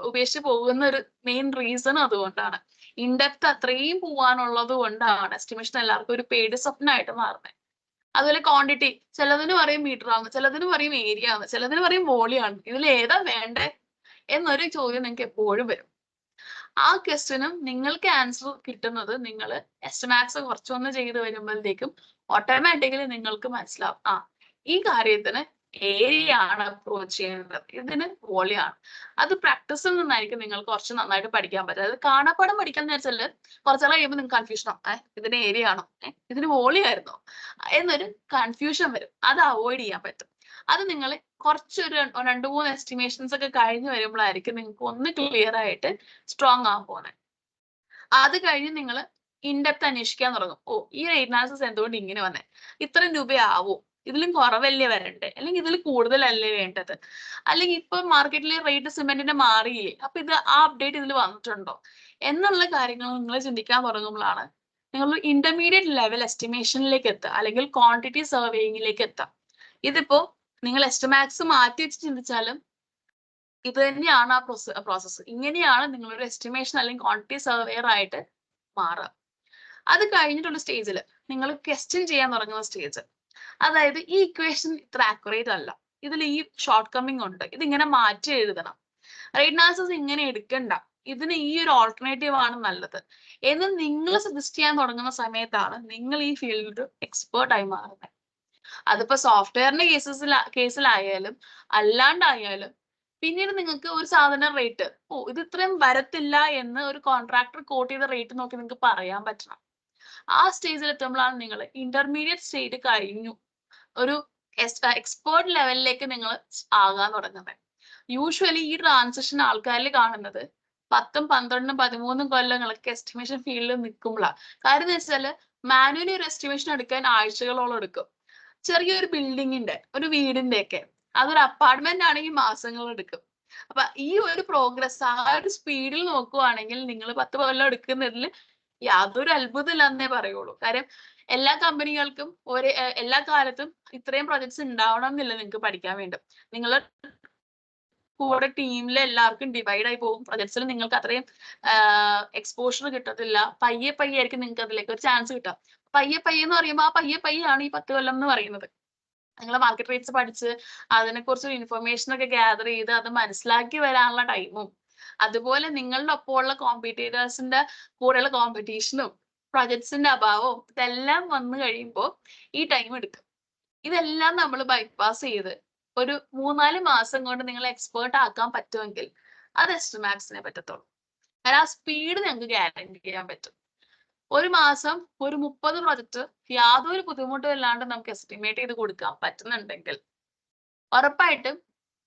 ഉപേക്ഷിച്ച് പോകുന്ന ഒരു മെയിൻ റീസൺ അതുകൊണ്ടാണ്. ഇൻഡെപ്ത് അത്രയും പോവാനുള്ളത് കൊണ്ടാണ് എസ്റ്റിമേഷൻ എല്ലാവർക്കും ഒരു പേടി സ്വപ്നമായിട്ട് മാറുന്നത്. അതുപോലെ ക്വാണ്ടിറ്റി, ചിലതിന് പറയും മീറ്റർ ആണ്, ചിലതിന് പറയും ഏരിയ ആണ്, ചിലതിന് പറയും വോളിയാണ്. ഇതിൽ ഏതാ വേണ്ടേ എന്നൊരു ചോദ്യം നിങ്ങൾക്ക് എപ്പോഴും വരും. ആ ക്വസ്റ്റ്യനും നിങ്ങൾക്ക് ആൻസർ കിട്ടുന്നത് നിങ്ങൾ എസ്റ്റിമാറ്റ്സ് കുറച്ചൊന്ന് ചെയ്ത് വരുമ്പോഴത്തേക്കും ഓട്ടോമാറ്റിക്കലി നിങ്ങൾക്ക് മനസ്സിലാവും, ആ ഈ കാര്യത്തിന് ഏരിയ ആണ് അപ്രോച്ച് ചെയ്യുന്നത്, ഇതിന് വോളിയാണ്. അത് പ്രാക്ടീസിൽ നിന്നായിരിക്കും നിങ്ങൾക്ക് കുറച്ച് നന്നായിട്ട് പഠിക്കാൻ പറ്റും. അതായത് കാണാപ്പാടം പഠിക്കാന്ന് വെച്ചാല് കുറച്ചാൾ കഴിയുമ്പോൾ നിങ്ങൾക്ക് കൺഫ്യൂഷൻ ആവും, ഇതിന് ഏരിയ ആണോ, ഇതിന് വോളിയായിരുന്നോ എന്നൊരു കൺഫ്യൂഷൻ വരും. അത് അവോയ്ഡ് ചെയ്യാൻ പറ്റും. അത് നിങ്ങൾ കുറച്ചൊരു 2-3 എസ്റ്റിമേഷൻസ് ഒക്കെ കഴിഞ്ഞ് വരുമ്പോഴായിരിക്കും നിങ്ങൾക്ക് ഒന്ന് ക്ലിയർ ആയിട്ട് സ്ട്രോങ് ആകാൻ പോകുന്നത്. അത് കഴിഞ്ഞ് നിങ്ങൾ ഇൻഡെപ്ത് അന്വേഷിക്കാൻ തുടങ്ങും, ഓ ഈ റേറ്റ് അനാലിസിസ് എന്തുകൊണ്ട് ഇങ്ങനെ വന്നേ, ഇത്രയും രൂപയാവോ, ഇതിലും കുറവല്ലേ വരണ്ടേ, അല്ലെങ്കിൽ ഇതിൽ കൂടുതലല്ലേ വേണ്ടത്, അല്ലെങ്കിൽ ഇപ്പൊ മാർക്കറ്റിൽ റേറ്റ് സിമെന്റിന്റെ മാറിയില്ലേ, അപ്പൊ ഇത് ആ അപ്ഡേറ്റ് ഇതിൽ വന്നിട്ടുണ്ടോ എന്നുള്ള കാര്യങ്ങൾ നിങ്ങൾ ചിന്തിക്കാൻ തുടങ്ങുമ്പോഴാണ് നിങ്ങൾ ഇന്റർമീഡിയറ്റ് ലെവൽ എസ്റ്റിമേഷനിലേക്ക് എത്തുക, അല്ലെങ്കിൽ ക്വാണ്ടിറ്റി സർവേയിങ്ങിലേക്ക് എത്താം. ഇതിപ്പോ നിങ്ങൾ എസ്റ്റിമാറ്റ്സ് മാറ്റി വെച്ച് ചിന്തിച്ചാലും ഇത് തന്നെയാണ് ആ പ്രോസസ്സ്. ഇങ്ങനെയാണ് നിങ്ങളൊരു എസ്റ്റിമേഷൻ അല്ലെങ്കിൽ ക്വാണ്ടിറ്റി സർവേയർ ആയിട്ട് മാറുക. അത് കഴിഞ്ഞിട്ടുള്ള സ്റ്റേജിൽ നിങ്ങൾ ക്വസ്റ്റ്യൻ ചെയ്യാൻ തുടങ്ങുന്ന സ്റ്റേജ്, അതായത് ഈ ഇക്വേഷൻ ഇത്ര ആക്യുറേറ്റ് അല്ല, ഇതിൽ ഈ ഷോർട്ട് കമ്മിങ് ഉണ്ട്, ഇതിങ്ങനെ മാറ്റി എഴുതണം, റേറ്റ് അനാലിസിസ് ഇങ്ങനെ എടുക്കണ്ട, ഇതിന് ഈ ഒരു ഓൾട്ടർനേറ്റീവ് ആണ് നല്ലത് എന്ന് നിങ്ങൾ സജസ്റ്റ് ചെയ്യാൻ തുടങ്ങുന്ന സമയത്താണ് നിങ്ങൾ ഈ ഫീൽഡിൽ എക്സ്പേർട്ട് ആയി മാറുന്നത്. അതിപ്പോ സോഫ്റ്റ്വെയറിന്റെ കേസിലായാലും അല്ലാണ്ടായാലും പിന്നീട് നിങ്ങൾക്ക് ഒരു സാധനം റേറ്റ്, ഓ ഇത് ഇത്രയും വരത്തില്ല എന്ന് ഒരു കോൺട്രാക്ടർ കോട്ട് ചെയ്ത റേറ്റ് നോക്കി നിങ്ങൾക്ക് പറയാൻ പറ്റണം. ആ സ്റ്റേജിൽ എത്തുമ്പോഴാണ് നിങ്ങൾ ഇന്റർമീഡിയറ്റ് സ്റ്റേജ് കഴിഞ്ഞു ഒരു എക്സ്പേർട്ട് ലെവലിലേക്ക് നിങ്ങൾ ആകാൻ തുടങ്ങുന്നത്. യൂഷ്വലി ഈ ട്രാൻസിഷൻ ആൾക്കാരിൽ കാണുന്നത് 10, 12, 13 കൊല്ലങ്ങളൊക്കെ എസ്റ്റിമേഷൻ ഫീൽഡിൽ നിൽക്കുമ്പോഴാണ്. കാര്യം എന്ന് വെച്ചാൽ മാനുവലി ഒരു എസ്റ്റിമേഷൻ എടുക്കാൻ ആഴ്ചകളോളം എടുക്കും. ചെറിയൊരു ബിൽഡിങ്ങിന്റെ, ഒരു വീടിന്റെ ഒക്കെ, അതൊരു അപ്പാർട്ട്മെന്റ് ആണെങ്കിൽ മാസങ്ങൾ എടുക്കും. അപ്പൊ ഈ ഒരു പ്രോഗ്രസ് ആ ഒരു സ്പീഡിൽ നോക്കുവാണെങ്കിൽ നിങ്ങൾ 10 കൊല്ലം എടുക്കുന്നതിൽ യാതൊരു അത്ഭുതമില്ലെന്നേ പറയുള്ളൂ. കാര്യം എല്ലാ കമ്പനികൾക്കും എല്ലാ കാലത്തും ഇത്രയും പ്രൊജക്ട്സ് ഉണ്ടാവണം എന്നില്ല നിങ്ങൾക്ക് പഠിക്കാൻ വേണ്ടി. നിങ്ങൾ കൂടെ ടീമിൽ എല്ലാവർക്കും ഡിവൈഡ് ആയി പോകും. പ്രൊജക്ട്സിൽ നിങ്ങൾക്ക് അത്രയും എക്സ്പോഷർ കിട്ടത്തില്ല. പയ്യെ ആയിരിക്കും നിങ്ങൾക്ക് അതിലേക്ക് ഒരു ചാൻസ് കിട്ടുക. പയ്യെ എന്ന് പറയുമ്പോൾ ആ പയ്യെ ആണ് ഈ 10 കൊല്ലം എന്ന് പറയുന്നത്. നിങ്ങൾ മാർക്കറ്റ് റേറ്റ്സ് പഠിച്ച് അതിനെക്കുറിച്ച് ഇൻഫർമേഷൻ ഒക്കെ ഗ്യാദർ ചെയ്ത് അത് മനസ്സിലാക്കി വരാനുള്ള ടൈമും, അതുപോലെ നിങ്ങളുടെ ഒപ്പമുള്ള കോമ്പറ്റീറ്റേഴ്സിന്റെ കൂടെയുള്ള കോമ്പറ്റീഷനും പ്രൊജക്ട്സിന്റെ അഭാവവും ഇതെല്ലാം വന്നു കഴിയുമ്പോൾ ഈ ടൈം എടുക്കും. ഇതെല്ലാം നമ്മൾ ബൈപ്പാസ് ചെയ്ത് ഒരു 3-4 മാസം കൊണ്ട് നിങ്ങൾ എക്സ്പേർട്ട് ആക്കാൻ പറ്റുമെങ്കിൽ അത് എസ്റ്റിമാറ്റ്സിനെ പറ്റത്തുള്ളൂ. കാരണം ആ സ്പീഡ് നിങ്ങൾക്ക് ഗ്യാരണ്ടി ചെയ്യാൻ പറ്റും. ഒരു മാസം ഒരു 30 പ്രൊജക്ട് യാതൊരു ബുദ്ധിമുട്ടും ഇല്ലാണ്ട് നമുക്ക് എസ്റ്റിമേറ്റ് ചെയ്ത് കൊടുക്കാൻ പറ്റുന്നുണ്ടെങ്കിൽ ഉറപ്പായിട്ടും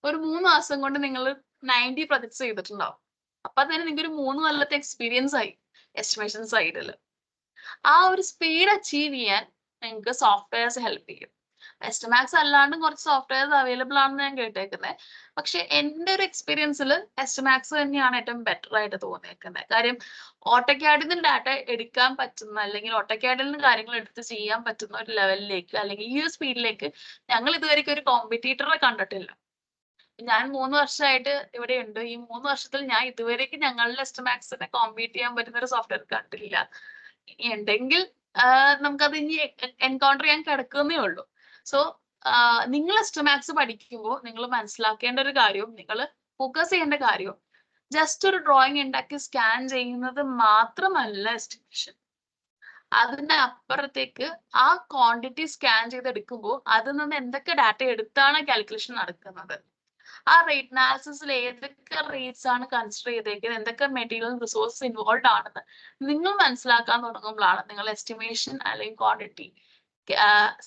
ഒരു 3 മാസം കൊണ്ട് നിങ്ങൾ 90 പ്രൊജക്ട്സ് ചെയ്തിട്ടുണ്ടാവും. അപ്പൊ തന്നെ നിങ്ങൾക്ക് ഒരു 3 കൊല്ലത്തെ എക്സ്പീരിയൻസ് ആയി എസ്റ്റിമേഷൻ സൈഡിൽ. ആ ഒരു സ്പീഡ് അച്ചീവ് ചെയ്യാൻ നിങ്ങൾക്ക് സോഫ്റ്റ്വെയർസ് ഹെൽപ്പ് ചെയ്യും. എസ്റ്റിമാറ്റ്സ് അല്ലാണ്ടും കുറച്ച് സോഫ്റ്റ്വെയർസ് അവൈലബിൾ ആണെന്ന് ഞാൻ കേട്ടേക്കുന്നത്. പക്ഷെ എൻ്റെ ഒരു എക്സ്പീരിയൻസിൽ എസ്റ്റിമാറ്റ്സ് തന്നെയാണ് ഏറ്റവും ബെറ്റർ ആയിട്ട് തോന്നിയേക്കുന്നത്. കാര്യം ഓട്ടോക്യാഡിൽ നിന്ന് ഡാറ്റ എടുക്കാൻ പറ്റുന്ന, അല്ലെങ്കിൽ ഓട്ടോക്യാഡിൽ നിന്ന് കാര്യങ്ങൾ എടുത്ത് ചെയ്യാൻ പറ്റുന്ന ഒരു ലെവലിലേക്ക്, അല്ലെങ്കിൽ ഈ ഒരു സ്പീഡിലേക്ക് ഞങ്ങൾ ഇതുവരെയ്ക്കും ഒരു കോമ്പറ്റീറ്ററെ കണ്ടിട്ടില്ല. ഞാൻ 3 വർഷമായിട്ട് ഇവിടെയുണ്ട്. ഈ 3 വർഷത്തിൽ ഞാൻ ഇതുവരേക്കും ഞങ്ങളുടെ എസ്റ്റമാക്സിനെ കോമ്പീറ്റ് ചെയ്യാൻ പറ്റുന്ന ഒരു സോഫ്റ്റ്വെയർ കണ്ടിട്ടില്ല. ഇനി ഉണ്ടെങ്കിൽ നമുക്കത് ഇനി എൻകൗണ്ടർ ചെയ്യാൻ കിടക്കുന്നേ ഉള്ളൂ. സോ നിങ്ങൾ എസ്റ്റമാക്സ് പഠിക്കുമ്പോൾ നിങ്ങൾ മനസ്സിലാക്കേണ്ട ഒരു കാര്യവും നിങ്ങൾ ഫോക്കസ് ചെയ്യേണ്ട കാര്യവും ജസ്റ്റ് ഒരു ഡ്രോയിങ് ഉണ്ടാക്കി സ്കാൻ ചെയ്യുന്നത് മാത്രമല്ല എസ്റ്റിമേഷൻ. അതിന്റെ അപ്പുറത്തേക്ക് ആ ക്വാണ്ടിറ്റി സ്കാൻ ചെയ്തെടുക്കുമ്പോൾ അതിൽ നിന്ന് എന്തൊക്കെ ഡാറ്റ എടുത്താണ് കാൽക്കുലേഷൻ നടക്കുന്നത്, ആ റേറ്റ് അനാലിസിസിൽ ഏതൊക്കെ റേറ്റ്സ് ആണ് കൺസിഡർ ചെയ്തേക്കുന്നത്, എന്തൊക്കെ മെറ്റീരിയൽ റിസോഴ്സസ് ഇൻവോൾവ് ആണെന്ന് നിങ്ങൾ മനസ്സിലാക്കാൻ തുടങ്ങുമ്പോഴാണ് നിങ്ങൾ എസ്റ്റിമേഷൻ അല്ലെങ്കിൽ ക്വാണ്ടിറ്റി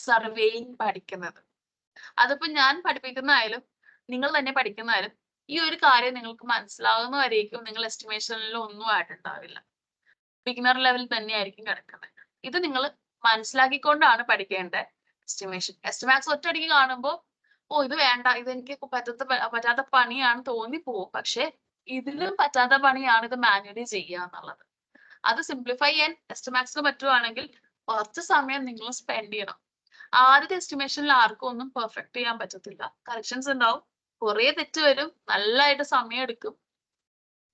സർവേയിങ് പഠിക്കുന്നത്. അതിപ്പോ ഞാൻ പഠിപ്പിക്കുന്നതായാലും നിങ്ങൾ തന്നെ പഠിക്കുന്നതായാലും ഈ ഒരു കാര്യം നിങ്ങൾക്ക് മനസ്സിലാകുന്നവരേക്കും നിങ്ങൾ എസ്റ്റിമേഷനിൽ ഒന്നും ആയിട്ടുണ്ടാവില്ല. ബിഗിനർ ലെവലിൽ തന്നെയായിരിക്കും കിടക്കുന്നത്. ഇത് നിങ്ങൾ മനസ്സിലാക്കിക്കൊണ്ടാണ് പഠിക്കേണ്ടത് എസ്റ്റിമേഷൻ. എസ്റ്റിമാക്സ് ഒറ്റയടിക്ക് കാണുമ്പോൾ ഇത് വേണ്ട, ഇതെനിക്ക് പറ്റാത്ത പണിയാണ് തോന്നിപ്പോവും. പക്ഷെ ഇതിലും പറ്റാത്ത പണിയാണ് ഇത് മാനുവലി ചെയ്യുക എന്നുള്ളത്. അത് സിംപ്ലിഫൈ ചെയ്യാൻ എസ്റ്റിമാക്സിന് പറ്റുവാണെങ്കിൽ കുറച്ച് സമയം നിങ്ങൾ സ്പെൻഡ് ചെയ്യണം. ആദ്യത്തെ എസ്റ്റിമേഷനിൽ ആർക്കും ഒന്നും പെർഫെക്റ്റ് ചെയ്യാൻ പറ്റത്തില്ല. കറക്ഷൻസ് ഉണ്ടാവും, കുറെ തെറ്റ് വരും, നല്ലതായിട്ട് സമയം എടുക്കും.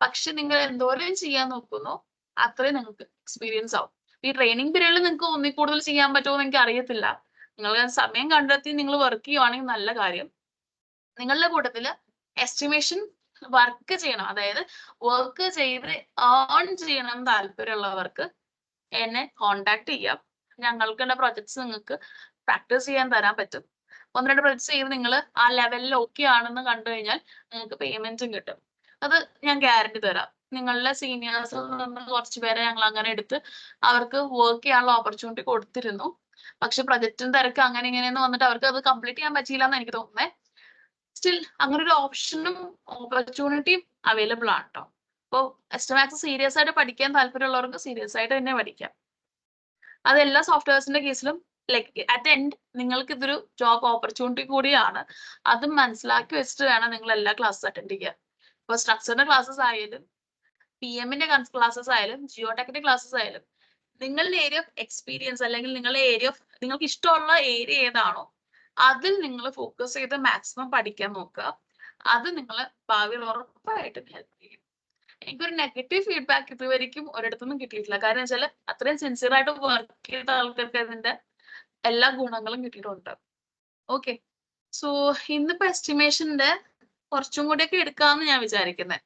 പക്ഷെ നിങ്ങൾ എന്തോരം ചെയ്യാൻ നോക്കുന്നു അത്രയും നിങ്ങൾക്ക് എക്സ്പീരിയൻസ് ആവും. ഈ ട്രെയിനിങ് പീരീഡിൽ നിങ്ങൾക്ക് ഒന്നിൽ കൂടുതൽ ചെയ്യാൻ പറ്റുമോ എന്ന് എനിക്ക് അറിയത്തില്ല. നിങ്ങൾ സമയം കണ്ടെത്തി നിങ്ങൾ വർക്ക് ചെയ്യുവാണെങ്കിൽ നല്ല കാര്യം. നിങ്ങളുടെ കൂട്ടത്തിൽ എസ്റ്റിമേഷൻ വർക്ക് ചെയ്യണം, അതായത് വർക്ക് ചെയ്ത് ഏൺ ചെയ്യണം താല്പര്യമുള്ളവർക്ക് എന്നെ കോണ്ടാക്ട് ചെയ്യാം. ഞങ്ങൾക്ക് എൻ്റെ പ്രൊജക്ട്സ് നിങ്ങൾക്ക് പ്രാക്ടീസ് ചെയ്യാൻ തരാൻ പറ്റും. 1-2 പ്രൊജക്ട്സ് ചെയ്ത് നിങ്ങൾ ആ ലെവലിൽ ഓക്കെ ആണെന്ന് കണ്ടു കഴിഞ്ഞാൽ നിങ്ങൾക്ക് പേയ്മെന്റും കിട്ടും. അത് ഞാൻ ഗ്യാരണ്ടി തരാം. നിങ്ങളുടെ സീനിയേഴ്സിൽ നിന്ന് കുറച്ച് പേരെ ഞങ്ങൾ അങ്ങനെ എടുത്ത് അവർക്ക് വർക്ക് ചെയ്യാനുള്ള ഓപ്പർച്യൂണിറ്റി കൊടുത്തിരുന്നു. പക്ഷെ പ്രൊജക്റ്റും തിരക്ക് അങ്ങനെ ഇങ്ങനെയെന്ന് വന്നിട്ട് അവർക്ക് അത് കംപ്ലീറ്റ് ചെയ്യാൻ പറ്റിയില്ല എന്ന് എനിക്ക് തോന്നുന്നത്. സ്റ്റിൽ അങ്ങനെ ഒരു ഓപ്ഷനും ഓപ്പർച്യൂണിറ്റിയും അവൈലബിൾ ആണ് കേട്ടോ. അപ്പോൾ എസ്റ്റമാക്സ് സീരിയസ് ആയിട്ട് പഠിക്കാൻ താല്പര്യമുള്ളവർക്ക് സീരിയസ് ആയിട്ട് തന്നെ പഠിക്കാം. അത് എല്ലാ സോഫ്റ്റ്വെയർസിന്റെ കേസിലും ലൈക്ക് അറ്റ് എൻഡ് നിങ്ങൾക്ക് ഇതൊരു ജോബ് ഓപ്പർച്യൂണിറ്റി കൂടിയാണ്. അതും മനസ്സിലാക്കി വെച്ചിട്ട് വേണം നിങ്ങൾ എല്ലാ ക്ലാസ്സും അറ്റൻഡ് ചെയ്യാൻ. ഇപ്പോൾ സ്ട്രക്ചറിന്റെ ക്ലാസ്സസ് ആയാലും PM-ന്റെ ക്ലാസ്സസ് ആയാലും ജിയോടെക്കിന്റെ ക്ലാസ്സസ് ആയാലും നിങ്ങളുടെ ഏരിയ ഓഫ് എക്സ്പീരിയൻസ് അല്ലെങ്കിൽ നിങ്ങളുടെ ഏരിയ ഓഫ് നിങ്ങൾക്ക് ഇഷ്ടമുള്ള ഏരിയ ഏതാണോ അതിൽ നിങ്ങൾ ഫോക്കസ് ചെയ്ത് മാക്സിമം പഠിക്കാൻ നോക്കുക. അത് നിങ്ങളെ ഭാവിയിൽ ഉറപ്പായിട്ടും ഹെൽപ്പ് ചെയ്യും. എനിക്കൊരു നെഗറ്റീവ് ഫീഡ്ബാക്ക് ഇതുവരെയ്ക്കും ഒരിടത്തുനിന്നും കിട്ടിയിട്ടില്ല. കാരണം വെച്ചാൽ അത്രയും സിൻസിയർ ആയിട്ട് വർക്ക് ചെയ്ത ആൾക്കാർക്ക് അതിന്റെ എല്ലാ ഗുണങ്ങളും കിട്ടിയിട്ടുണ്ട്. ഓക്കെ, സോ ഇന്നിപ്പോ എസ്റ്റിമേഷന്റെ കുറച്ചും കൂടിയൊക്കെ എടുക്കാമെന്ന് ഞാൻ വിചാരിക്കുന്നത്.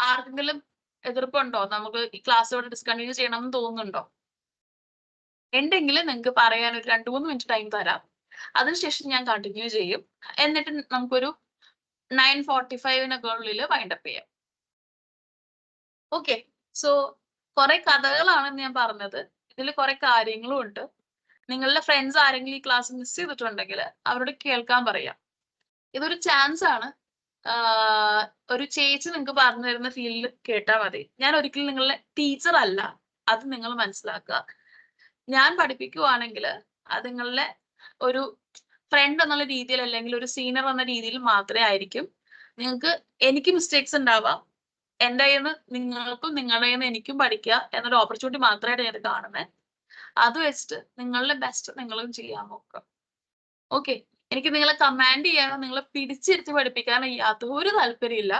ആർക്കെങ്കിലും എതിർപ്പുണ്ടോ? നമുക്ക് ഈ ക്ലാസ് ഇവിടെ ഡിസ്കണ്ടിന്യൂ ചെയ്യണമെന്ന് തോന്നുന്നുണ്ടോ? ഉണ്ടെങ്കിൽ നിങ്ങൾക്ക് പറയാൻ ഒരു 2-3 മിനിറ്റ് ടൈം തരാം. അതിനുശേഷം ഞാൻ കണ്ടിന്യൂ ചെയ്യും. എന്നിട്ട് നമുക്കൊരു 9:45 വൈൻഡപ്പ് ചെയ്യാം. ഓക്കെ, സോ കുറെ കഥകളാണ് ഞാൻ പറഞ്ഞത്. ഇതിൽ കുറെ കാര്യങ്ങളും ഉണ്ട്. നിങ്ങളുടെ ഫ്രണ്ട്സ് ആരെങ്കിലും ഈ ക്ലാസ് മിസ് ചെയ്തിട്ടുണ്ടെങ്കിൽ അവരോട് കേൾക്കാൻ പറയാം. ഇതൊരു ചാൻസ് ആണ്. ഒരു ചേച്ചി നിങ്ങൾക്ക് പറഞ്ഞു തരുന്ന ഫീൽഡിൽ കേട്ടാൽ മതി. ഞാൻ ഒരിക്കലും നിങ്ങളുടെ ടീച്ചർ അല്ല, അത് നിങ്ങൾ മനസ്സിലാക്കുക. ഞാൻ പഠിപ്പിക്കുവാണെങ്കിൽ അത് നിങ്ങളുടെ ഒരു ഫ്രണ്ട് എന്നുള്ള രീതിയിൽ അല്ലെങ്കിൽ ഒരു സീനിയർ എന്ന രീതിയിൽ മാത്രമേ ആയിരിക്കും. നിങ്ങൾക്ക് എനിക്ക് മിസ്റ്റേക്സ് ഉണ്ടാവാം, എൻ്റെ കയ്യിൽ നിന്ന് നിങ്ങൾക്കും നിങ്ങളുടെ കയ്യിൽ നിന്ന് എനിക്കും പഠിക്കുക എന്നൊരു ഓപ്പർച്യൂണിറ്റി മാത്രമായിട്ട് ഞാൻ കാണുന്നത്. അത് വെച്ചിട്ട് നിങ്ങളുടെ ബെസ്റ്റ് നിങ്ങളും ചെയ്യാൻ നോക്കുക. ഓക്കെ, എനിക്ക് നിങ്ങളെ കമാൻഡ് ചെയ്യാനോ നിങ്ങളെ പിടിച്ചിരുത്തി പഠിപ്പിക്കാനോ യാതൊരു താല്പര്യമില്ല.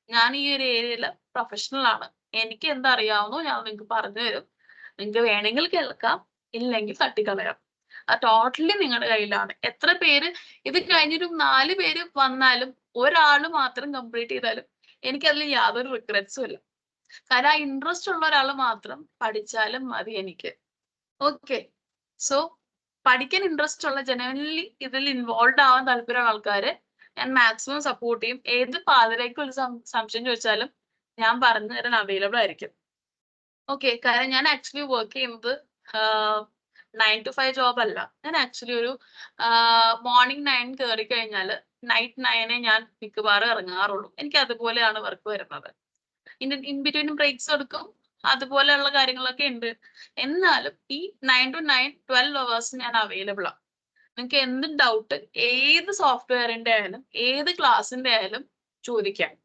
ഞാൻ ഈ ഒരു ഏരിയയിൽ പ്രൊഫഷണൽ ആണ്. എനിക്ക് എന്താ അറിയാവുന്നോ ഞാൻ നിങ്ങൾക്ക് പറഞ്ഞു തരും. നിങ്ങൾക്ക് വേണമെങ്കിൽ കേൾക്കാം, ഇല്ലെങ്കിൽ തട്ടിക്കളയാം. അത് ടോട്ടലി നിങ്ങളുടെ കയ്യിലാണ്. എത്ര പേര് ഇത് കഴിഞ്ഞൊരു 4 പേര് വന്നാലും ഒരാൾ മാത്രം കംപ്ലീറ്റ് ചെയ്താലും എനിക്കതിൽ യാതൊരു റിഗ്രറ്റ്സും ഇല്ല. കാരണം ആ ഇൻട്രസ്റ്റ് ഉള്ള ഒരാൾ മാത്രം പഠിച്ചാലും മതി എനിക്ക്. ഓക്കെ, സോ പഠിക്കാൻ ഇൻട്രസ്റ്റ് ഉള്ള ജനുവൻലി ഇതിൽ ഇൻവോൾവ് ആവാൻ താല്പര്യമുള്ള ആൾക്കാര് ഞാൻ മാക്സിമം സപ്പോർട്ട് ചെയ്യും. ഏത് പാതിരേക്കും ഒരു സംശയം ചോദിച്ചാലും ഞാൻ പറഞ്ഞു തരാൻ അവൈലബിൾ ആയിരിക്കും. ഓക്കെ, കാരണം ഞാൻ ആക്ച്വലി വർക്ക് ചെയ്യുന്നത് 9 to 5 ജോബ് അല്ല. ഞാൻ ആക്ച്വലി ഒരു മോർണിംഗ് 9 കയറി കഴിഞ്ഞാൽ നൈറ്റ് 9 ഞാൻ മിക്കവാറും ഇറങ്ങാറുള്ളൂ. എനിക്ക് അതുപോലെയാണ് വർക്ക് വരുന്നത്. ഇൻ ബിറ്റ്വീൻ ബ്രേക്സ് എടുക്കും, അതുപോലെയുള്ള കാര്യങ്ങളൊക്കെ ഉണ്ട്. എന്നാലും ഈ 9 to 9 12 hours ഞാൻ അവൈലബിൾ ആണ്. നിങ്ങൾക്ക് എന്ത് ഡൗട്ട് ഏത് സോഫ്റ്റ്വെയറിന്റെ ആയാലും ഏത് ക്ലാസ്സിന്റെ ആയാലും ചോദിക്കാം.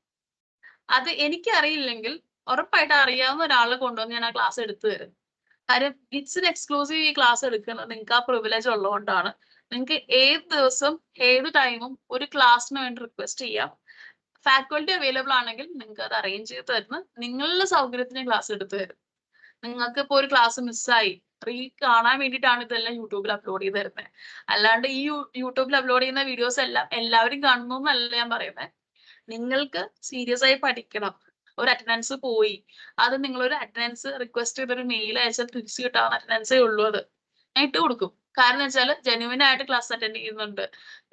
അത് എനിക്ക് അറിയില്ലെങ്കിൽ ഉറപ്പായിട്ട് അറിയാവുന്ന ഒരാളെ കൊണ്ടുവന്ന് ഞാൻ ആ ക്ലാസ് എടുത്തു തരും. കാര്യം ഇറ്റ്സ് എക്സ്ക്ലൂസീവ് ഈ ക്ലാസ് എടുക്കുന്നത് നിങ്ങൾക്ക് ആ പ്രിവിലേജ് ഉള്ളതുകൊണ്ടാണ്. നിങ്ങൾക്ക് ഏത് ദിവസം ഏത് ടൈമും ഒരു ക്ലാസ്സിന് വേണ്ടി റിക്വസ്റ്റ് ചെയ്യാം. ഫാക്കൽറ്റി അവൈലബിൾ ആണെങ്കിൽ നിങ്ങൾക്ക് അത് അറേഞ്ച് ചെയ്ത് തരുന്ന നിങ്ങളുടെ സൗകര്യത്തിന് ക്ലാസ് എടുത്തു തരും. നിങ്ങൾക്ക് ഇപ്പോൾ ഒരു ക്ലാസ് മിസ്സായി കാണാൻ വേണ്ടിയിട്ടാണ് ഇതെല്ലാം യൂട്യൂബിൽ അപ്ലോഡ് ചെയ്ത് തരുന്നത്. അല്ലാണ്ട് ഈ യൂട്യൂബിൽ അപ്ലോഡ് ചെയ്യുന്ന വീഡിയോസ് എല്ലാം എല്ലാവരും കാണുന്നു എന്നല്ല ഞാൻ പറയുന്നത്. നിങ്ങൾക്ക് സീരിയസ് ആയി പഠിക്കണം. ഒരു അറ്റൻഡൻസ് പോയി, അത് നിങ്ങളൊരു അറ്റൻഡൻസ് റിക്വസ്റ്റ് ചെയ്തൊരു മെയിൽ അയച്ചാൽ തിരിച്ചു കിട്ടാവുന്ന അറ്റൻഡൻസേ ഉള്ളൂ. അത് ഞാൻ ഇട്ട് കൊടുക്കും. കാരണം വെച്ചാൽ ജെന്യുവിൻ ആയിട്ട് ക്ലാസ് അറ്റൻഡ് ചെയ്യുന്നുണ്ട്,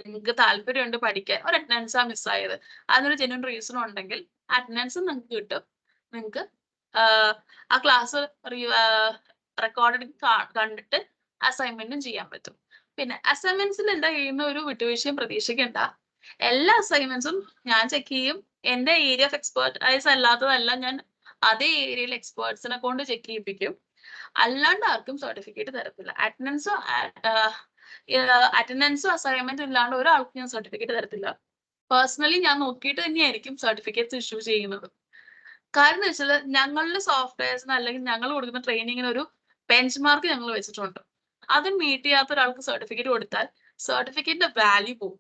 നിങ്ങൾക്ക് താല്പര്യമുണ്ട് പഠിക്കാൻ, ഒരു അറ്റൻഡൻസ് ആ മിസ്സായത്, അതിനൊരു ജെന്യുവൻ റീസൺ ഉണ്ടെങ്കിൽ അറ്റൻഡൻസ് നിങ്ങൾക്ക് കിട്ടും. നിങ്ങൾക്ക് ആ ക്ലാസ് റെക്കോർഡിങ് കണ്ടിട്ട് അസൈൻമെന്റും ചെയ്യാൻ പറ്റും. പിന്നെ അസൈൻമെന്റ്സിൽ എന്താ ചെയ്യുന്ന ഒരു വിട്ടുവീഴ്ചയും പ്രതീക്ഷിക്കേണ്ട. എല്ലാ അസൈൻമെന്റ്സും ഞാൻ ചെക്ക് ചെയ്യും. എന്റെ ഏരിയ ഓഫ് എക്സ്പേർട്ടൈസ് അല്ലാത്തതെല്ലാം ഞാൻ അതേ ഏരിയയിൽ എക്സ്പേർട്സിനെ കൊണ്ട് ചെക്ക് ചെയ്യിപ്പിക്കും. അല്ലാണ്ട് ആർക്കും സർട്ടിഫിക്കറ്റ് തരത്തില്ല. അറ്റൻഡൻസും അസൈൻമെന്റും ഇല്ലാണ്ട് ഒരാൾക്കും ഞാൻ സർട്ടിഫിക്കറ്റ് തരത്തില്ല. പേഴ്സണലി ഞാൻ നോക്കിയിട്ട് തന്നെയായിരിക്കും സർട്ടിഫിക്കറ്റ്സ് ഇഷ്യൂ ചെയ്യുന്നത്. കാരണം എന്ന് വെച്ചാൽ ഞങ്ങളുടെ സോഫ്റ്റ്വെയർസിന് അല്ലെങ്കിൽ ഞങ്ങൾ കൊടുക്കുന്ന ട്രെയിനിങ്ങിന് ഒരു ബെഞ്ച് മാർക്ക് ഞങ്ങൾ വെച്ചിട്ടുണ്ട്. അത് മീറ്റ് ചെയ്യാത്ത ഒരാൾക്ക് സർട്ടിഫിക്കറ്റ് കൊടുത്താൽ സർട്ടിഫിക്കറ്റിന്റെ വാല്യൂ പോകും.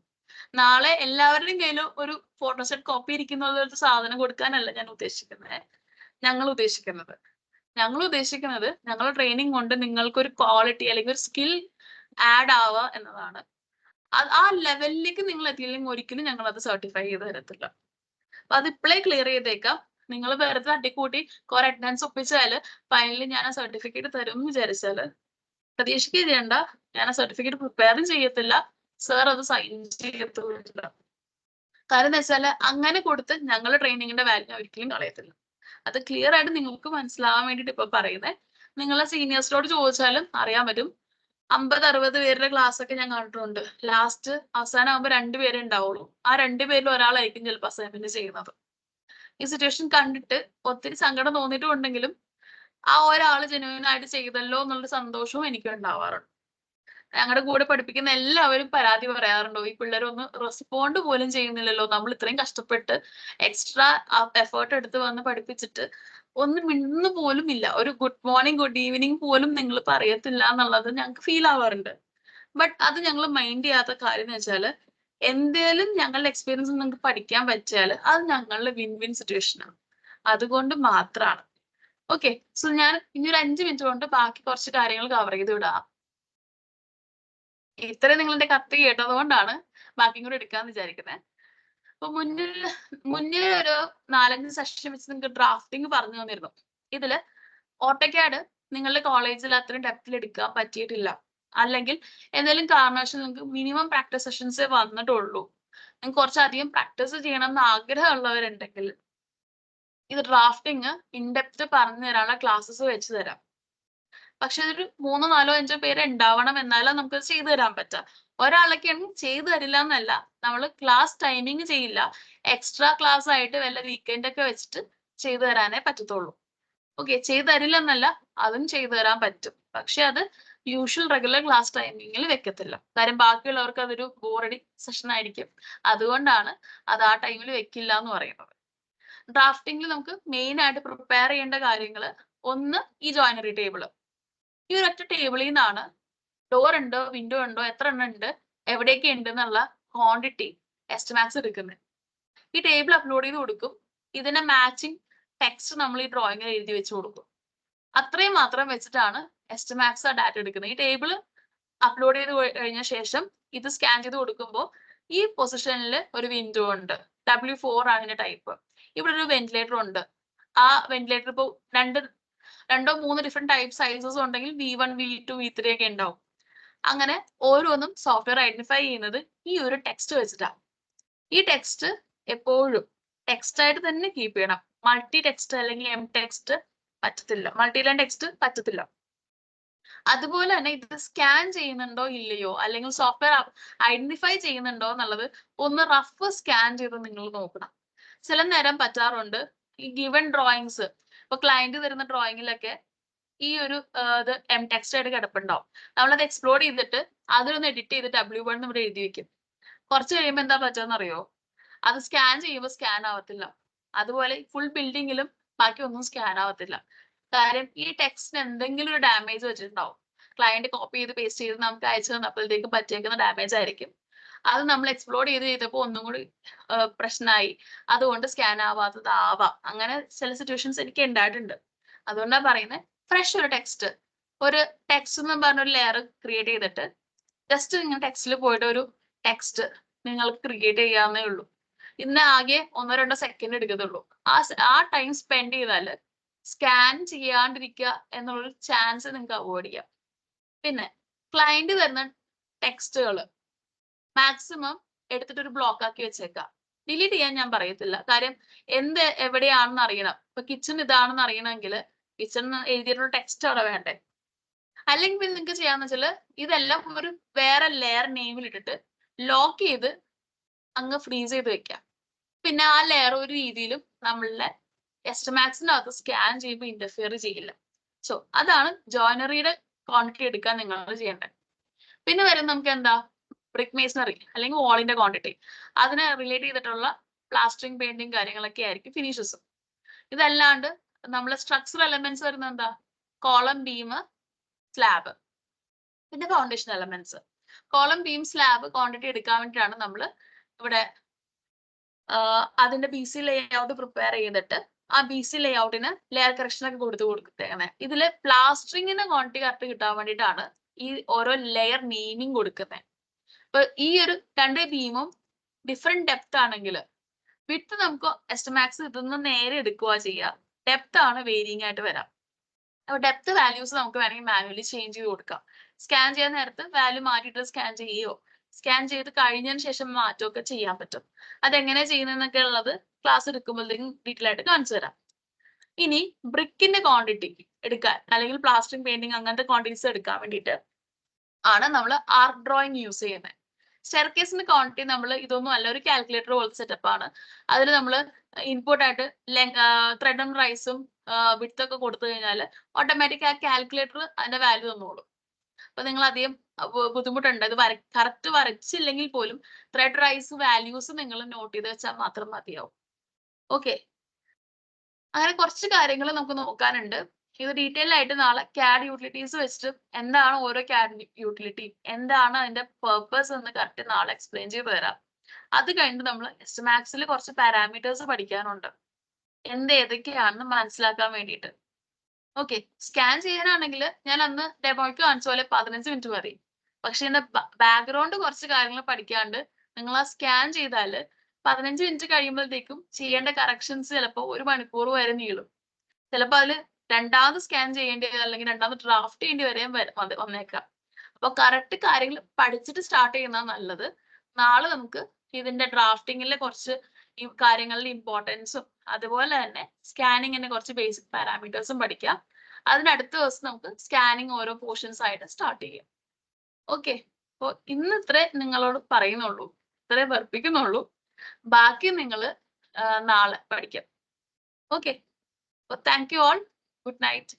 നാളെ എല്ലാവരുടെയും കയ്യിൽ ഒരു ഫോട്ടോസെറ്റ് കോപ്പി ഇരിക്കുന്ന ഒരു സാധനം കൊടുക്കാനല്ല ഞാൻ ഉദ്ദേശിക്കുന്നത്. ഞങ്ങൾ ഉദ്ദേശിക്കുന്നത് ഞങ്ങളുടെ ട്രെയിനിങ് കൊണ്ട് നിങ്ങൾക്കൊരു ക്വാളിറ്റി അല്ലെങ്കിൽ ഒരു സ്കിൽ ആഡ് ആവുക എന്നതാണ്. ആ ലെവലിലേക്ക് നിങ്ങൾ എത്തിയില്ലെങ്കിൽ ഒരിക്കലും ഞങ്ങൾ അത് സർട്ടിഫൈ ചെയ്ത് തരത്തില്ല. അപ്പൊ അത് ഇപ്പോഴേ ക്ലിയർ ചെയ്തേക്കാം. നിങ്ങൾ വെറുതെ തട്ടിക്കൂട്ടി കുറെ അറ്റൻഡൻസ് ഒപ്പിച്ചാല് ഫൈനലി ഞാൻ ആ സർട്ടിഫിക്കറ്റ് തരും എന്ന് വിചാരിച്ചാല് പ്രതീക്ഷിക്കുക ചെയ്യണ്ട. ഞാൻ ആ സർട്ടിഫിക്കറ്റ് പ്രിപ്പയറും ചെയ്യത്തില്ല, സാർ അത് സൈൻ ചെയ്യത്തില്ല. കാരണം എന്താ വെച്ചാല് അങ്ങനെ കൊടുത്ത് ഞങ്ങളുടെ ട്രെയിനിങ്ങിന്റെ വാല്യൂ ഒരിക്കലും കളയത്തില്ല. അത് ക്ലിയർ ആയിട്ട് നിങ്ങൾക്ക് മനസ്സിലാവാൻ വേണ്ടിട്ട് ഇപ്പൊ പറയുന്നത്. നിങ്ങളെ സീനിയേഴ്സിനോട് ചോദിച്ചാലും അറിയാൻ പറ്റും. 50-60 പേരുടെ ക്ലാസ് ഒക്കെ ഞാൻ കണ്ടിട്ടുണ്ട്. ലാസ്റ്റ് അവസാനം ആകുമ്പോൾ 2 പേരെ ഉണ്ടാവുള്ളൂ. ആ 2 പേരിൽ ഒരാളായിരിക്കും ചിലപ്പോൾ അസൈൻമെന്റ് ചെയ്യുന്നത്. ഈ സിറ്റുവേഷൻ കണ്ടിട്ട് ഒത്തിരി സങ്കടം തോന്നിയിട്ടുണ്ടെങ്കിലും ആ ഒരാൾ ജെന്യുവൻ ആയിട്ട് ചെയ്തല്ലോ എന്നുള്ള സന്തോഷവും എനിക്ക് ഉണ്ടാവാറുണ്ട്. ഞങ്ങളുടെ കൂടെ പഠിപ്പിക്കുന്ന എല്ലാവരും പരാതി പറയാറുണ്ടോ, ഈ പിള്ളേരൊന്ന് റെസ്പോണ്ട് പോലും ചെയ്യുന്നില്ലല്ലോ, നമ്മൾ ഇത്രയും കഷ്ടപ്പെട്ട് എക്സ്ട്രാ എഫേർട്ട് എടുത്ത് വന്ന് പഠിപ്പിച്ചിട്ട് ഒന്നും മിണ്ടുന്നു പോലും ഇല്ല, ഒരു ഗുഡ് മോർണിംഗ് ഗുഡ് ഈവനിങ് പോലും നിങ്ങൾ പറയത്തില്ല എന്നുള്ളത് ഞങ്ങൾക്ക് ഫീൽ ആവാറുണ്ട്. ബട്ട് അത് ഞങ്ങൾ മൈൻഡ് ചെയ്യാത്ത കാര്യം എന്ന് വെച്ചാൽ എന്തേലും ഞങ്ങളുടെ എക്സ്പീരിയൻസ് നിങ്ങൾക്ക് പഠിക്കാൻ പറ്റിയാൽ അത് ഞങ്ങളുടെ വിൻ വിൻ സിറ്റുവേഷനാണ്. അതുകൊണ്ട് മാത്രമാണ്. ഓക്കെ, സോ ഞാൻ ഇനി ഒരു 5 മിനിറ്റ് കൊണ്ട് ബാക്കി കുറച്ച് കാര്യങ്ങൾ കവർ ചെയ്ത് വിടാം. ഇത്രയും നിങ്ങളുടെ കത്ത് കേട്ടത് കൊണ്ടാണ് ബാക്കിയും കൂടെ എടുക്കാന്ന് വിചാരിക്കുന്നത്. അപ്പൊ മുന്നിൽ ഒരു 4-5 സെഷൻ വെച്ച് നിങ്ങൾക്ക് ഡ്രാഫ്റ്റിംഗ് പറഞ്ഞു തന്നിരുന്നു. ഇതില് ഓട്ടോക്യാഡ് നിങ്ങളുടെ കോളേജിൽ അത്രയും ഡെപ്തിൽ എടുക്കാൻ പറ്റിയിട്ടില്ല, അല്ലെങ്കിൽ എന്തെങ്കിലും കാരണവശാൽ നിങ്ങൾക്ക് മിനിമം പ്രാക്ടീസ് സെഷൻസേ വന്നിട്ടുള്ളൂ, നിങ്ങൾക്ക് കുറച്ചധികം പ്രാക്ടീസ് ചെയ്യണം എന്ന് ആഗ്രഹമുള്ളവരുണ്ടെങ്കിൽ ഇത് ഡ്രാഫ്റ്റിംഗ് ഇൻഡെപ്ത് പറഞ്ഞു തരാനുള്ള ക്ലാസ്സസ് വെച്ച് തരാം. പക്ഷെ ഒരു 3-4-5 പേര് ഉണ്ടാവണം, എന്നാലും നമുക്ക് ചെയ്തു തരാൻ പറ്റാം. ഒരാളൊക്കെയാണെങ്കിൽ ചെയ്തു തരില്ല എന്നല്ല, നമ്മൾ ക്ലാസ് ടൈമിങ് ചെയ്യില്ല, എക്സ്ട്രാ ക്ലാസ് ആയിട്ട് വല്ല വീക്കെൻഡ് ഒക്കെ വെച്ചിട്ട് ചെയ്തു തരാനേ പറ്റത്തുള്ളൂ. ഓക്കെ, ചെയ്തു തരില്ല എന്നല്ല, അതും ചെയ്തു തരാൻ പറ്റും. പക്ഷെ അത് യൂഷ്വൽ റെഗുലർ ക്ലാസ് ടൈമിങ്ങിൽ വെക്കത്തില്ല. കാര്യം ബാക്കിയുള്ളവർക്ക് അതൊരു ബോറടി സെഷൻ ആയിരിക്കും. അതുകൊണ്ടാണ് അത് ആ ടൈമിൽ വെക്കില്ല എന്ന് പറയുന്നത്. ഡ്രാഫ്റ്റിംഗിൽ നമുക്ക് മെയിൻ ആയിട്ട് പ്രിപ്പയർ ചെയ്യേണ്ട കാര്യങ്ങൾ, ഒന്ന് ഈ ജോയിനറി ടേബിൾ. ഈ ഒരൊറ്റ ടേബിളിൽ നിന്നാണ് ഡോർ ഉണ്ടോ വിൻഡോ ഉണ്ടോ എത്ര എണ്ണം ഉണ്ട് എവിടെയൊക്കെ ഉണ്ട് എന്നുള്ള ക്വാണ്ടിറ്റി എസ്റ്റിമാറ്റ്സ് എടുക്കുന്നത്. ഈ ടേബിൾ അപ്ലോഡ് ചെയ്ത് കൊടുക്കും. ഇതിന്റെ മാച്ചിങ് ടെക്സ്റ്റ് നമ്മൾ ഈ ഡ്രോയിങ്ങിൽ എഴുതി വെച്ച് കൊടുക്കും. അത്രയും മാത്രം വെച്ചിട്ടാണ് എസ്റ്റിമാറ്റ്സ് ആ ഡാറ്റ എടുക്കുന്നത്. ഈ ടേബിൾ അപ്ലോഡ് ചെയ്ത് കഴിഞ്ഞ ശേഷം ഇത് സ്കാൻ ചെയ്ത് കൊടുക്കുമ്പോൾ ഈ പൊസിഷനിൽ ഒരു വിൻഡോ ഉണ്ട്, W4 ആണ് ഇതിന്റെ ടൈപ്പ്. ഇവിടെ ഒരു വെന്റിലേറ്റർ ഉണ്ട്. ആ വെന്റിലേറ്റർ ഇപ്പോൾ 2-3 ഡിഫറെന്റ് ടൈപ്പ് സൈസസ് ഉണ്ടെങ്കിൽ V1 V2 V3 ഒക്കെ ഉണ്ടാവും. അങ്ങനെ ഓരോന്നും സോഫ്റ്റ്വെയർ ഐഡന്റിഫൈ ചെയ്യുന്നത് ഈ ഒരു ടെക്സ്റ്റ് വെച്ചിട്ടാണ്. ഈ ടെക്സ്റ്റ് എപ്പോഴും ടെക്സ്റ്റ് ആയിട്ട് തന്നെ കീപ്പ് ചെയ്യണം. മൾട്ടി ടെക്സ്റ്റ് അല്ലെങ്കിൽ എം ടെക്സ്റ്റ് പറ്റത്തില്ല, മൾട്ടി ലൈൻ ടെക്സ്റ്റ് പറ്റത്തില്ല. അതുപോലെ തന്നെ ഇത് സ്കാൻ ചെയ്യുന്നുണ്ടോ ഇല്ലയോ, അല്ലെങ്കിൽ സോഫ്റ്റ്വെയർ ഐഡന്റിഫൈ ചെയ്യുന്നുണ്ടോ എന്നുള്ളത് ഒന്ന് റഫ് സ്കാൻ ചെയ്ത് നിങ്ങൾ നോക്കണം. ചില നേരം പറ്റാറുണ്ട് ഈ ഗിവൺ ഡ്രോയിങ്സ്, ഇപ്പൊ ക്ലയന്റ് തരുന്ന ഡ്രോയിങ്ങിലൊക്കെ ഈ ഒരു ഇത് എം ടെക്സ്റ്റ് ആയിട്ട് കിടപ്പുണ്ടാവും. നമ്മളത് എക്സ്പ്ലോർ ചെയ്തിട്ട് അതിലൊന്ന് എഡിറ്റ് ചെയ്ത് W1 ഇവിടെ എഴുതി വെക്കും. കുറച്ച് കഴിയുമ്പോൾ എന്താ പറ്റുമെന്ന് അറിയോ, അത് സ്കാൻ ചെയ്യുമ്പോൾ സ്കാൻ ആവത്തില്ല. അതുപോലെ ഫുൾ ബിൽഡിങ്ങിലും ബാക്കി ഒന്നും സ്കാൻ ആവത്തില്ല. കാര്യം ഈ ടെക്സ്റ്റിന് എന്തെങ്കിലും ഒരു ഡാമേജ് വെച്ചിട്ടുണ്ടാവും. ക്ലയന്റ് കോപ്പി ചെയ്ത് പേസ്റ്റ് ചെയ്ത് നമുക്ക് അയച്ചു തന്നപ്പോഴത്തേക്ക് പറ്റിയേക്കുന്ന ഡാമേജ് ആയിരിക്കും. അത് നമ്മൾ എക്സ്പ്ലോർ ചെയ്തപ്പോൾ ഒന്നും കൂടി പ്രശ്നമായി. അതുകൊണ്ട് സ്കാൻ ആവാത്തതാവാം. അങ്ങനെ ചില സിറ്റുവേഷൻസ് എനിക്ക് ഉണ്ടായിട്ടുണ്ട്. അതുകൊണ്ടാണ് പറയുന്നത്, ഫ്രഷ് ഒരു ടെക്സ്റ്റ് എന്ന് പറഞ്ഞൊരു ലെയർ ക്രിയേറ്റ് ചെയ്തിട്ട് ജസ്റ്റ് നിങ്ങൾ ടെക്സ്റ്റിൽ പോയിട്ട് ഒരു ടെക്സ്റ്റ് നിങ്ങൾക്ക് ക്രിയേറ്റ് ചെയ്യാവുന്നേ ഉള്ളൂ. ഇന്ന് ആകെ 1-2 സെക്കൻഡ് എടുക്കത്തുള്ളൂ. ആ ടൈം സ്പെൻഡ് ചെയ്താൽ സ്കാൻ ചെയ്യാണ്ടിരിക്കുക എന്നുള്ളൊരു ചാൻസ് നിങ്ങൾക്ക് അവോയ്ഡ് ചെയ്യാം. പിന്നെ ക്ലയന്റ് തരുന്ന ടെക്സ്റ്റുകൾ മാക്സിമം എടുത്തിട്ട് ഒരു ബ്ലോക്ക് ആക്കി വെച്ചേക്കാം. ഡിലീറ്റ് ചെയ്യാൻ ഞാൻ പറയത്തില്ല. കാര്യം എവിടെയാണെന്ന് അറിയണം. ഇപ്പൊ കിച്ചൺ ഇതാണെന്ന് അറിയണമെങ്കിൽ കിച്ചൺ എഴുതിയിട്ടുള്ള ടെക്സ്റ്റ് അവിടെ വേണ്ടേ. അല്ലെങ്കിൽ നിങ്ങൾക്ക് ചെയ്യാന്ന് വെച്ചാൽ ഇതെല്ലാം ഒരു വേറെ ലെയർ നെയിമിൽ ഇട്ടിട്ട് ലോക്ക് ചെയ്ത് അങ്ങ് ഫ്രീസ് ചെയ്ത് വെക്കാം. പിന്നെ ആ ലെയർ ഒരു രീതിയിലും നമ്മളുടെ എസ്റ്റമാക്സിന്റെ അകത്ത് സ്കാൻ ചെയ്യുമ്പോൾ ഇന്റർഫിയർ ചെയ്യില്ല. സോ അതാണ് ജോയിനറിയുടെ ക്വാണ്ടിറ്റി എടുക്കാൻ നിങ്ങൾ ചെയ്യേണ്ടത്. പിന്നെ വരും നമുക്ക് എന്താ, ബ്രിക്ക് മേസണറി അല്ലെങ്കിൽ വാളിന്റെ ക്വാണ്ടിറ്റി. അതിനെ റിലേറ്റ് ചെയ്തിട്ടുള്ള പ്ലാസ്റ്ററിംഗ് പെയിന്റിങ് കാര്യങ്ങളൊക്കെ ആയിരിക്കും ഫിനിഷസ്. ഇതല്ലാണ്ട് നമ്മളെ സ്ട്രക്ചറൽ എലമെന്റ്സ് വരുന്ന എന്താ, കോളം, ബീം, സ്ലാബ്, പിന്നെ foundation elements. Column, beam, slab quantity എടുക്കാൻ വേണ്ടിയിട്ടാണ് നമ്മൾ ഇവിടെ അതിന്റെ ബി സി ലേഔട്ട് പ്രിപ്പയർ ചെയ്തിട്ട് ആ ബി സി ലേഔട്ടിന് ലെയർ കറക്ഷൻ ഒക്കെ കൊടുത്തേക്കുന്നത്. ഇതില് പ്ലാസ്റ്ററിങ്ങിന് ക്വാണ്ടിറ്റി കറക്റ്റ് കിട്ടാൻ വേണ്ടിയിട്ടാണ് ഈ ഓരോ ലെയർ നെയിമിങ് കൊടുക്കുന്നത്. അപ്പൊ ഈ ഒരു 2 ബീമും ഡിഫറെന്റ് ഡെപ്ത് ആണെങ്കിൽ വിഡ്ത്ത് നമുക്ക് എസ്റ്റമാക്സ് ഇതൊന്ന് നേരെ എടുക്കുക ചെയ്യുക. ഡെപ്ത് ആണ് വേരിയിങ് ആയിട്ട് വരാം. അപ്പൊ ഡെപ്ത് വാല്യൂസ് നമുക്ക് വേണമെങ്കിൽ മാനുവലി ചേഞ്ച് ചെയ്ത് കൊടുക്കാം. സ്കാൻ ചെയ്യാൻ നേരത്ത് വാല്യൂ മാറ്റിയിട്ട് സ്കാൻ ചെയ്യുകയോ സ്കാൻ ചെയ്ത് കഴിഞ്ഞതിന് ശേഷം മാറ്റുകയൊക്കെ ചെയ്യാൻ പറ്റും. അതെങ്ങനെ ചെയ്യുന്നതെന്നൊക്കെ ഉള്ളത് ക്ലാസ് എടുക്കുമ്പോഴത്തേക്കും ഡീറ്റെയിൽ ആയിട്ട് കാണിച്ചു തരാം. ഇനി ബ്രിക്കിന്റെ ക്വാണ്ടിറ്റി എടുക്കാൻ അല്ലെങ്കിൽ പ്ലാസ്റ്ററിംഗ് പെയിന്റിങ് അങ്ങനത്തെ ക്വാണ്ടിറ്റീസ് എടുക്കാൻ വേണ്ടിയിട്ട് ആണ് നമ്മൾ ആർക്ക് ഡ്രോയിങ് യൂസ് ചെയ്യുന്നത്. സ്റ്റെയർകേസിന്റെ ക്വാണ്ടിറ്റി നമ്മൾ ഇതൊന്നും അല്ല, ഒരു കാൽക്കുലേറ്റർ പോലത്തെ സെറ്റപ്പ് ആണ്. അതിൽ നമ്മൾ ഇൻപുട്ട് ആയിട്ട് ത്രെഡും റൈസും വിഡ്ത്ത് ഒക്കെ കൊടുത്തു കഴിഞ്ഞാൽ ഓട്ടോമാറ്റിക് ആ കാൽക്കുലേറ്റർ അതിന്റെ വാല്യൂ തന്നോളും. അപ്പൊ നിങ്ങൾ അധികം ബുദ്ധിമുട്ടുണ്ട്. ഇത് കറക്റ്റ് വരച്ചില്ലെങ്കിൽ പോലും ത്രെഡ് റൈസ് വാല്യൂസ് നിങ്ങൾ നോട്ട് ചെയ്ത് വെച്ചാൽ മാത്രം മതിയാവും. ഓക്കെ, അങ്ങനെ കുറച്ച് കാര്യങ്ങൾ നമുക്ക് നോക്കാനുണ്ട്. ഇത് ഡീറ്റെയിൽ ആയിട്ട് നാളെ CAD യൂട്ടിലിറ്റീസ് വെച്ചിട്ട് എന്താണ് ഓരോ CAD യൂട്ടിലിറ്റി, എന്താണ് അതിന്റെ പേർപ്പസ് എന്ന് കറക്റ്റ് നാളെ എക്സ്പ്ലെയിൻ ചെയ്ത് തരാം. അത് കഴിഞ്ഞിട്ട് നമ്മൾ എസ്റ്റമാക്സിൽ കുറച്ച് പാരാമീറ്റേഴ്സ് പഠിക്കാനുണ്ട്, ഏതൊക്കെയാണെന്ന് മനസ്സിലാക്കാൻ വേണ്ടിയിട്ട്. ഓക്കെ, സ്കാൻ ചെയ്യാനാണെങ്കിൽ ഞാൻ അന്ന് ഡെമോയ്ക്ക് കാണിച്ച പോലെ 15 മിനിറ്റ് മതി. പക്ഷെ ഇതിന്റെ ബാക്ക്ഗ്രൗണ്ട് കുറച്ച് കാര്യങ്ങൾ പഠിക്കാണ്ട് നിങ്ങൾ ആ സ്കാൻ ചെയ്താൽ 15 മിനിറ്റ് കഴിയുമ്പോഴത്തേക്കും ചെയ്യേണ്ട കറക്ഷൻസ് ചിലപ്പോൾ 1 മണിക്കൂർ വരെ നീളും. ചിലപ്പോൾ അതിൽ രണ്ടാമത് സ്കാൻ ചെയ്യേണ്ടി അല്ലെങ്കിൽ രണ്ടാമത് ഡ്രാഫ്റ്റ് ചെയ്യേണ്ടി വരെയും വന്നേക്കാം. അപ്പൊ കറക്റ്റ് കാര്യങ്ങൾ പഠിച്ചിട്ട് സ്റ്റാർട്ട് ചെയ്യുന്നതാണ് നല്ലത്. നാളെ നമുക്ക് ഇതിന്റെ ഡ്രാഫ്റ്റിങ്ങിലെ കുറച്ച് ഈ കാര്യങ്ങളുടെ ഇമ്പോർട്ടൻസും അതുപോലെ തന്നെ സ്കാനിങ്ങിന്റെ കുറച്ച് ബേസിക് പാരാമീറ്റേഴ്സും പഠിക്കാം. അതിനടുത്ത ദിവസം നമുക്ക് സ്കാനിങ് ഓരോ പോർഷൻസ് ആയിട്ട് സ്റ്റാർട്ട് ചെയ്യാം. ഓക്കെ, അപ്പോൾ ഇന്ന് ഇത്രേ നിങ്ങളോട് പറയുന്നുള്ളൂ, ഇത്രേ വെറുപ്പിക്കുന്നുള്ളൂ. ബാക്കി നിങ്ങൾ നാളെ പഠിക്കാം. ഓക്കെ, അപ്പോൾ thank you all. Good night.